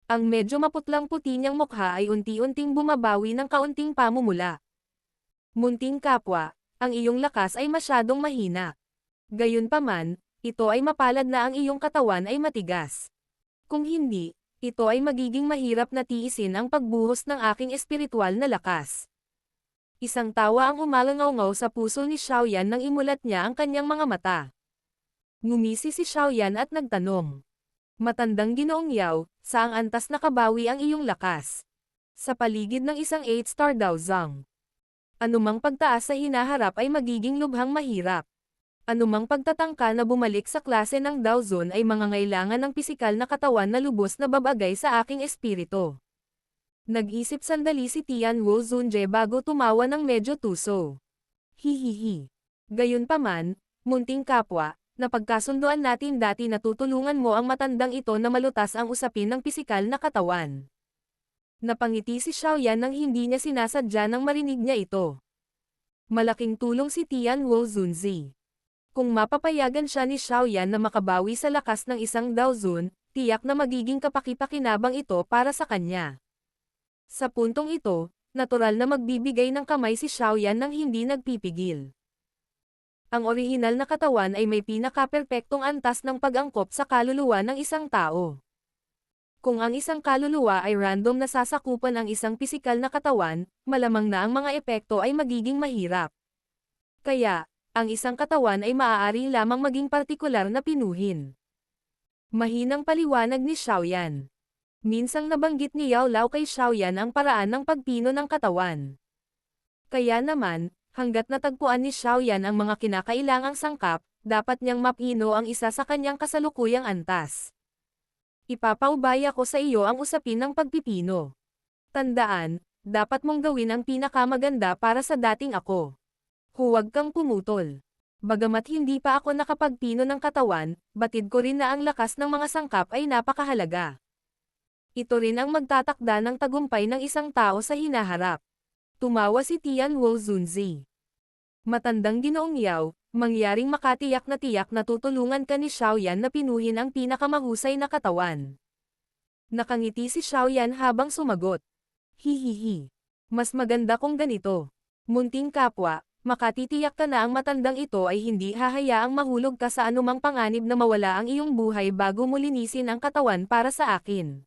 Ang medyo maputlang puti niyang mukha ay unti-unting bumabawi ng kaunting pamumula. Munting kapwa, ang iyong lakas ay masyadong mahina. Gayunpaman, ito ay mapalad na ang iyong katawan ay matigas. Kung hindi, ito ay magiging mahirap na tiisin ang pagbuhos ng aking espiritual na lakas. Isang tawa ang umalangaw-ngaw sa puso ni Xiaoyan nang imulat niya ang kanyang mga mata. Ngumisi si Xiaoyan at nagtanong. Matandang Ginoong Yao, saang antas nakabawi ang iyong lakas? Sa paligid ng isang 8-star Dao Zhang. Anumang pagtaas sa hinaharap ay magiging lubhang mahirap. Anumang pagtatangka na bumalik sa klase ng Dao Zone ay mangangailangan ng pisikal na katawan na lubos na babagay sa aking espiritu. Nag-isip sandali si Tian Wu Zunje bago tumawa ng medyo tuso. Hihihi. Gayunpaman, munting kapwa, napagkasunduan natin dati na tutulungan mo ang matandang ito na malutas ang usapin ng pisikal na katawan. Napangiti si Xiaoyan nang hindi niya sinasadya nang marinig niya ito. Malaking tulong si Tian Wu Zunzi. Kung mapapayagan siya ni Xiaoyan na makabawi sa lakas ng isang Dao Zone, tiyak na magiging kapaki-pakinabang ito para sa kanya. Sa puntong ito, natural na magbibigay ng kamay si Xiaoyan nang hindi nagpipigil. Ang orihinal na katawan ay may pinaka-perpektong antas ng pag-angkop sa kaluluwa ng isang tao. Kung ang isang kaluluwa ay random na sasakupan ang isang pisikal na katawan, malamang na ang mga epekto ay magiging mahirap. Kaya, ang isang katawan ay maaari lamang maging partikular na pinuhin. Mahinang paliwanag ni Xiaoyan. Minsang nabanggit ni Yao Lao kay Xiaoyan ang paraan ng pagpino ng katawan. Kaya naman, hanggat natagpuan ni Xiaoyan ang mga kinakailangang sangkap, dapat niyang mapino ang isa sa kanyang kasalukuyang antas. Ipapaubaya ko sa iyo ang usapin ng pagpipino. Tandaan, dapat mong gawin ang pinakamaganda para sa dating ako. Huwag kang pumutol. Bagamat hindi pa ako nakapagpino ng katawan, batid ko rin na ang lakas ng mga sangkap ay napakahalaga. Ito rin ang magtatakda ng tagumpay ng isang tao sa hinaharap. Tumawa si Tian Wu Zunzi. Matandang Ginoong Yao, mangyaring makatiyak na tutulungan ka ni Xiaoyan na pinuhin ang pinakamahusay na katawan. Nakangiti si Xiaoyan habang sumagot. Hihihi. Mas maganda kung ganito. Munting kapwa, makatitiyak ka na ang matandang ito ay hindi hahayaang mahulog ka sa anumang panganib na mawala ang iyong buhay bago mo linisin ang katawan para sa akin.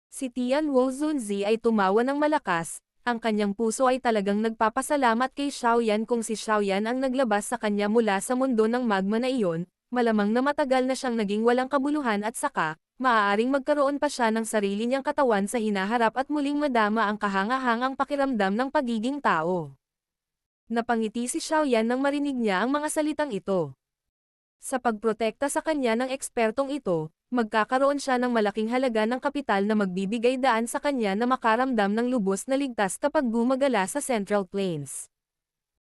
Si Tian Wu Zunzi ay tumawa ng malakas, ang kanyang puso ay talagang nagpapasalamat kay Xiaoyan. Kung si Xiaoyan ang naglabas sa kanya mula sa mundo ng magma na iyon, malamang na matagal na siyang naging walang kabuluhan at saka, maaaring magkaroon pa siya ng sarili niyang katawan sa hinaharap at muling madama ang kahanga-hangang pakiramdam ng pagiging tao. Napangiti si Xiaoyan nang marinig niya ang mga salitang ito. Sa pagprotekta sa kanya ng ekspertong ito, magkakaroon siya ng malaking halaga ng kapital na magbibigay daan sa kanya na makaramdam ng lubos na ligtas kapag gumagala sa Central Plains.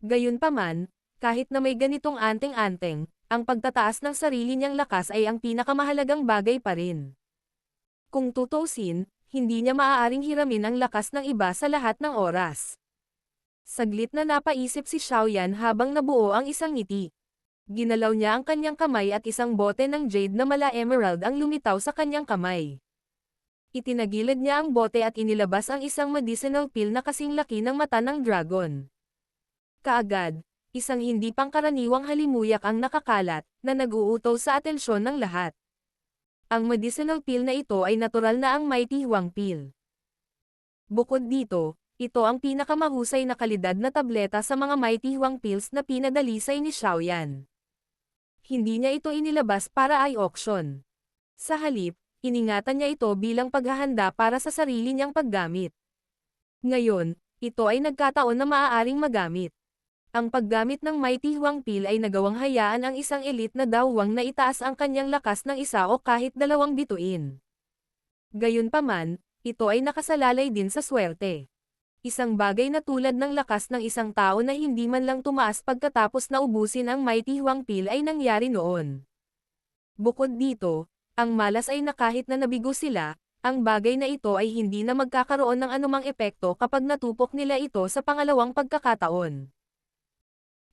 Gayunpaman, kahit na may ganitong anteng-anteng, ang pagtataas ng sarili niyang lakas ay ang pinakamahalagang bagay pa rin. Kung tutuusin, hindi niya maaaring hiramin ang lakas ng iba sa lahat ng oras. Saglit na napaisip si Xiaoyan habang nabuo ang isang ngiti. Ginalaw niya ang kanyang kamay at isang bote ng jade na mala emerald ang lumitaw sa kanyang kamay. Itinagilid niya ang bote at inilabas ang isang medicinal pill na kasing laki ng mata ng dragon. Kaagad, isang hindi pangkaraniwang halimuyak ang nakakalat, na nag-uutos sa atensyon ng lahat. Ang medicinal pill na ito ay natural na ang Mighty Huang Pill. Bukod dito, ito ang pinakamahusay na kalidad na tableta sa mga Mighty Huang Pills na pinadalisay ni Xiaoyan. Hindi niya ito inilabas para i-auction. Sa halip, iningatan niya ito bilang paghahanda para sa sarili niyang paggamit. Ngayon, ito ay nagkataon na maaaring magamit. Ang paggamit ng Mighty Huang Pill ay nagawang hayaan ang isang elite na dawang na itaas ang kanyang lakas ng isa o kahit dalawang bituin. Gayunpaman, ito ay nakasalalay din sa swerte. Isang bagay na tulad ng lakas ng isang tao na hindi man lang tumaas pagkatapos na ubusin ang Mighty Huang Pill ay nangyari noon. Bukod dito, ang malas ay na kahit na nabigo sila, ang bagay na ito ay hindi na magkakaroon ng anumang epekto kapag natupok nila ito sa pangalawang pagkakataon.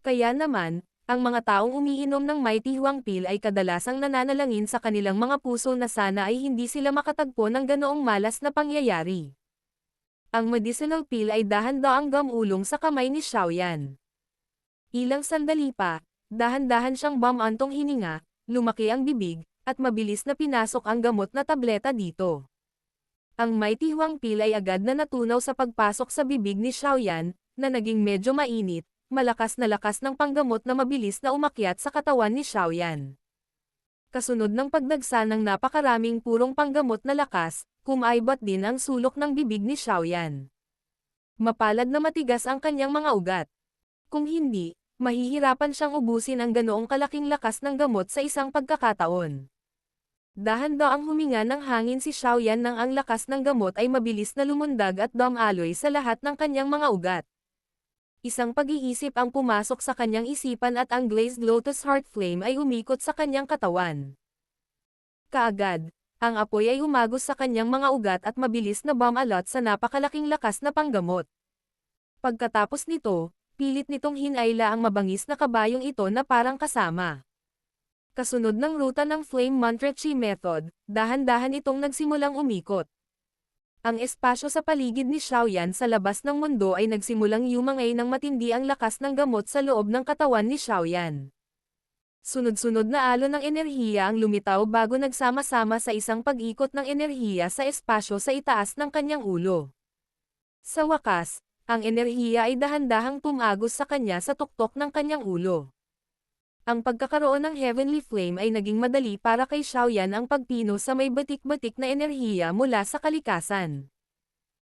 Kaya naman, ang mga taong umiinom ng Mighty Huang Pill ay kadalasang nananalangin sa kanilang mga puso na sana ay hindi sila makatagpo ng ganoong malas na pangyayari. Ang medicinal pill ay dahan-daang gamulong sa kamay ni Xiaoyan. Ilang sandali pa, dahan-dahan siyang bumantong hininga, lumaki ang bibig, at mabilis na pinasok ang gamot na tableta dito. Ang Mighty Huang Pill ay agad na natunaw sa pagpasok sa bibig ni Xiaoyan, na naging medyo mainit, malakas na lakas ng panggamot na mabilis na umakyat sa katawan ni Xiaoyan. Kasunod ng pagdagsa ng napakaraming purong panggamot na lakas, kumaibat din ang sulok ng bibig ni Xiaoyan. Mapalad na matigas ang kanyang mga ugat. Kung hindi, mahihirapan siyang ubusin ang ganoong kalaking lakas ng gamot sa isang pagkakataon. Dahan-daang huminga ng hangin si Xiaoyan nang ang lakas ng gamot ay mabilis na lumundag at dumaloy sa lahat ng kanyang mga ugat. Isang pag-iisip ang pumasok sa kanyang isipan at ang glazed lotus heart flame ay umikot sa kanyang katawan. Kaagad, ang apoy ay umagos sa kanyang mga ugat at mabilis na bumalot sa napakalaking lakas na panggamot. Pagkatapos nito, pilit nitong hinayla ang mabangis na kabayong ito na parang kasama. Kasunod ng ruta ng Flame Mantra Chi Method, dahan-dahan itong nagsimulang umikot. Ang espasyo sa paligid ni Xiaoyan sa labas ng mundo ay nagsimulang yumangay ng matindi ang lakas ng gamot sa loob ng katawan ni Xiaoyan. Sunod-sunod na alon ng enerhiya ang lumitaw bago nagsama-sama sa isang pag-ikot ng enerhiya sa espasyo sa itaas ng kanyang ulo. Sa wakas, ang enerhiya ay dahan-dahang tumagos sa kanya sa tuktok ng kanyang ulo. Ang pagkakaroon ng Heavenly Flame ay naging madali para kay Xiaoyan ang pagpino sa may batik-batik na enerhiya mula sa kalikasan.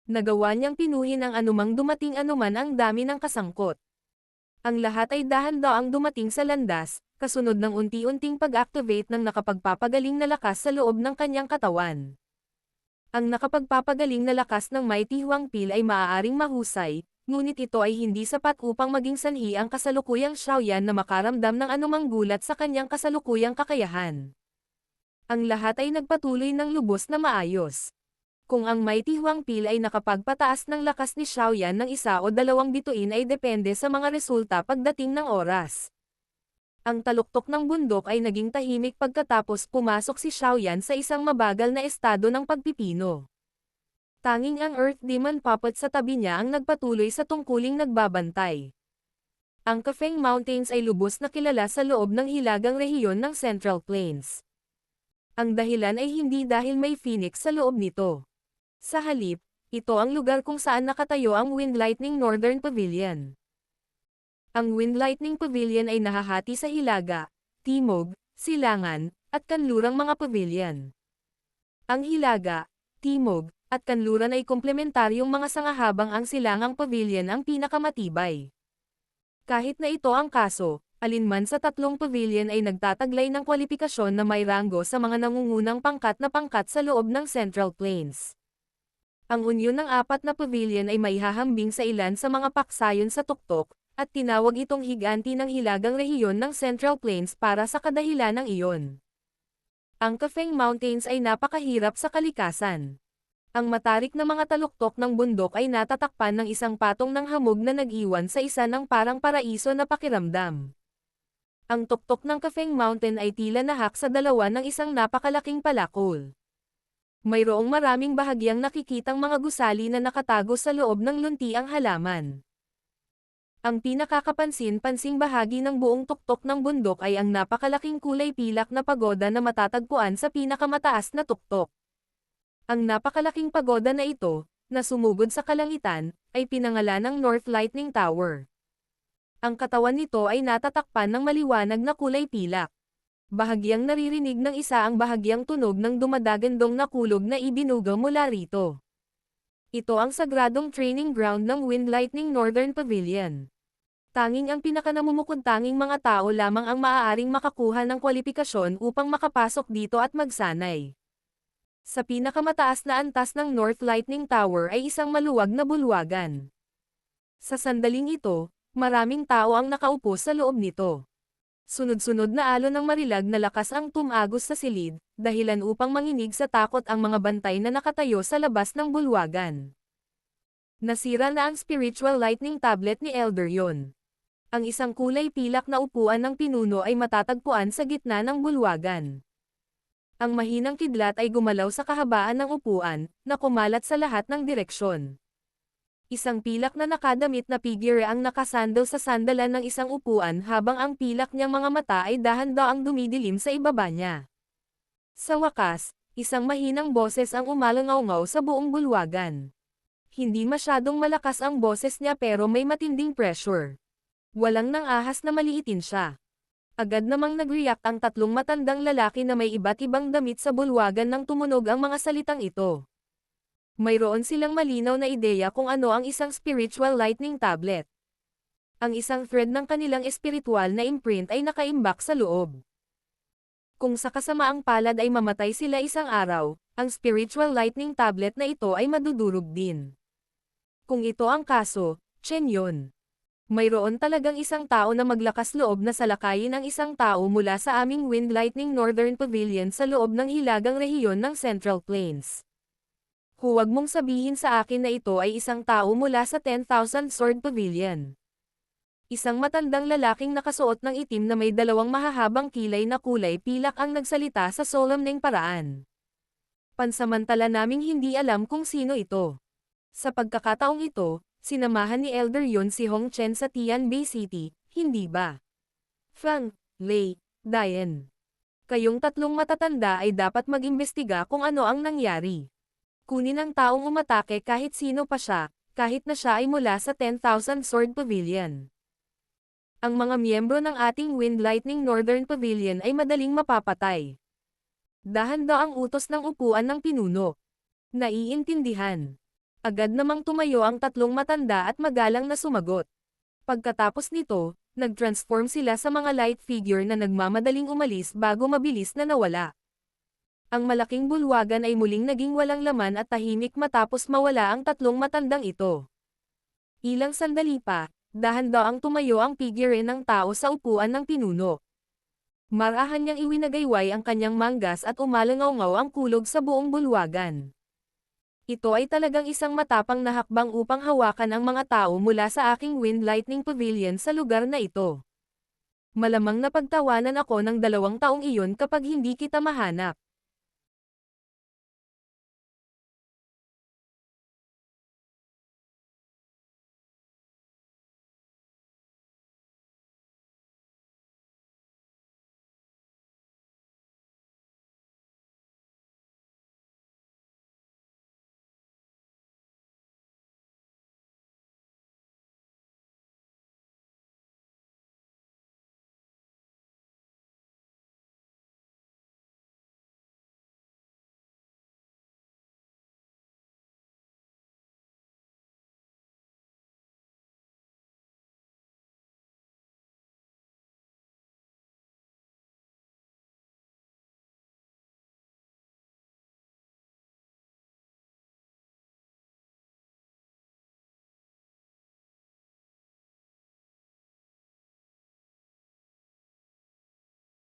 Nagawa niyang pinuhin ang anumang dumating anuman ang dami ng kasangkot. Ang lahat ay dahan-daang dumating sa landas, kasunod ng unti-unting pag-activate ng nakapagpapagaling na lakas sa loob ng kanyang katawan. Ang nakapagpapagaling na lakas ng Mighty Huang Pill ay maaaring mahusay, ngunit ito ay hindi sapat upang maging sanhi ang kasalukuyang Xiaoyan na makaramdam ng anumang gulat sa kanyang kasalukuyang kakayahan. Ang lahat ay nagpatuloy ng lubos na maayos. Kung ang Mighty Huang Pill ay nakapagpataas ng lakas ni Xiaoyan ng isa o dalawang bituin ay depende sa mga resulta pagdating ng oras. Ang taluktok ng bundok ay naging tahimik pagkatapos pumasok si Xiaoyan sa isang mabagal na estado ng pagpipino. Tanging ang Earth Demon Puppet sa tabi niya ang nagpatuloy sa tungkuling nagbabantay. Ang Kafeng Mountains ay lubos na kilala sa loob ng hilagang rehiyon ng Central Plains. Ang dahilan ay hindi dahil may phoenix sa loob nito. Sa halip, ito ang lugar kung saan nakatayo ang Wind Lightning Northern Pavilion. Ang Wind Lightning Pavilion ay nahahati sa hilaga, timog, silangan, at kanlurang mga pavilion. Ang hilaga, timog, at kanluran ay komplementaryong mga sanga habang ang silangang pavilion ang pinakamatibay. Kahit na ito ang kaso, alinman sa tatlong pavilion ay nagtataglay ng kwalipikasyon na may ranggo sa mga nangungunang pangkat sa loob ng Central Plains. Ang unyon ng apat na pavilion ay maihahambing sa ilan sa mga paksayon sa tuktok, at tinawag itong higanti ng hilagang rehiyon ng Central Plains para sa kadahilanang iyon. Ang Kafeng Mountains ay napakahirap sa kalikasan. Ang matarik na mga taluktok ng bundok ay natatakpan ng isang patong ng hamog na nag-iwan sa isa ng parang paraiso na pakiramdam. Ang tuktok ng Kafeng Mountain ay tila nahak sa dalawa ng isang napakalaking palakol. Mayroong maraming bahagyang nakikitang mga gusali na nakatago sa loob ng luntiang halaman. Ang pinakakapansin-pansing bahagi ng buong tuktok ng bundok ay ang napakalaking kulay pilak na pagoda na matatagpuan sa pinakamataas na tuktok. Ang napakalaking pagoda na ito, na sumugod sa kalangitan, ay pinangalan ng North Lightning Tower. Ang katawan nito ay natatakpan ng maliwanag na kulay pilak. Bahagyang naririnig ng isa ang bahagyang tunog ng dumadagandong na kulog na ibinugaw mula rito. Ito ang sagradong training ground ng Wind Lightning Northern Pavilion. Tanging ang pinakanamumukod-tanging mga tao lamang ang maaaring makakuha ng kwalipikasyon upang makapasok dito at magsanay. Sa pinakamataas na antas ng North Lightning Tower ay isang maluwag na bulwagan. Sa sandaling ito, maraming tao ang nakaupo sa loob nito. Sunod-sunod na alon ng marilag na lakas ang tumagos sa silid, dahilan upang manginig sa takot ang mga bantay na nakatayo sa labas ng bulwagan. Nasira na ang spiritual lightning tablet ni Elder Yon. Ang isang kulay pilak na upuan ng pinuno ay matatagpuan sa gitna ng bulwagan. Ang mahinang kidlat ay gumalaw sa kahabaan ng upuan, na kumalat sa lahat ng direksyon. Isang pilak na nakadamit na figure ang nakasandal sa sandalan ng isang upuan habang ang pilak niyang mga mata ay dahan-daang dumidilim sa ibaba niya. Sa wakas, isang mahinang boses ang umalangaw-ngaw sa buong bulwagan. Hindi masyadong malakas ang boses niya pero may matinding pressure. Walang nang-ahas na maliitin siya. Agad namang nag-react ang tatlong matandang lalaki na may iba't ibang damit sa bulwagan nang tumunog ang mga salitang ito. Mayroon silang malinaw na ideya kung ano ang isang spiritual lightning tablet. Ang isang thread ng kanilang espiritual na imprint ay nakaimbak sa loob. Kung sa kasamaang palad ay mamatay sila isang araw, ang spiritual lightning tablet na ito ay madudurog din. Kung ito ang kaso, Chen yun. Mayroon talagang isang tao na maglakas loob na salakayin ang isang tao mula sa aming Wind Lightning Northern Pavilion sa loob ng hilagang rehiyon ng Central Plains. Huwag mong sabihin sa akin na ito ay isang tao mula sa 10,000 Sword Pavilion. Isang matandang lalaking nakasuot ng itim na may dalawang mahahabang kilay na kulay pilak ang nagsalita sa solemneng paraan. Pansamantala naming hindi alam kung sino ito. Sa pagkakataong ito, sinamahan ni Elder Yon si Hong Chen sa Tianbei City, hindi ba? Fang, Lei, Diane. Kayong tatlong matatanda ay dapat mag-imbestiga kung ano ang nangyari. Kunin ang taong umatake kahit sino pa siya, kahit na siya ay mula sa 10,000 Sword Pavilion. Ang mga miyembro ng ating Wind Lightning Northern Pavilion ay madaling mapapatay. Dahan-daang utos ng upuan ng pinuno. Naiintindihan. Agad namang tumayo ang tatlong matanda at magalang na sumagot. Pagkatapos nito, nag-transform sila sa mga light figure na nagmamadaling umalis bago mabilis na nawala. Ang malaking bulwagan ay muling naging walang laman at tahimik matapos mawala ang tatlong matandang ito. Ilang sandali pa, dahan-daang tumayo ang figure ng tao sa upuan ng pinuno. Marahan niyang iwinagayway ang kanyang manggas at umalangaw-ngaw ang kulog sa buong bulwagan. Ito ay talagang isang matapang na hakbang upang hawakan ang mga tao mula sa aking Wind Lightning Pavilion sa lugar na ito. Malamang napagtawanan ako ng 2 taong iyon kapag hindi kita mahanap.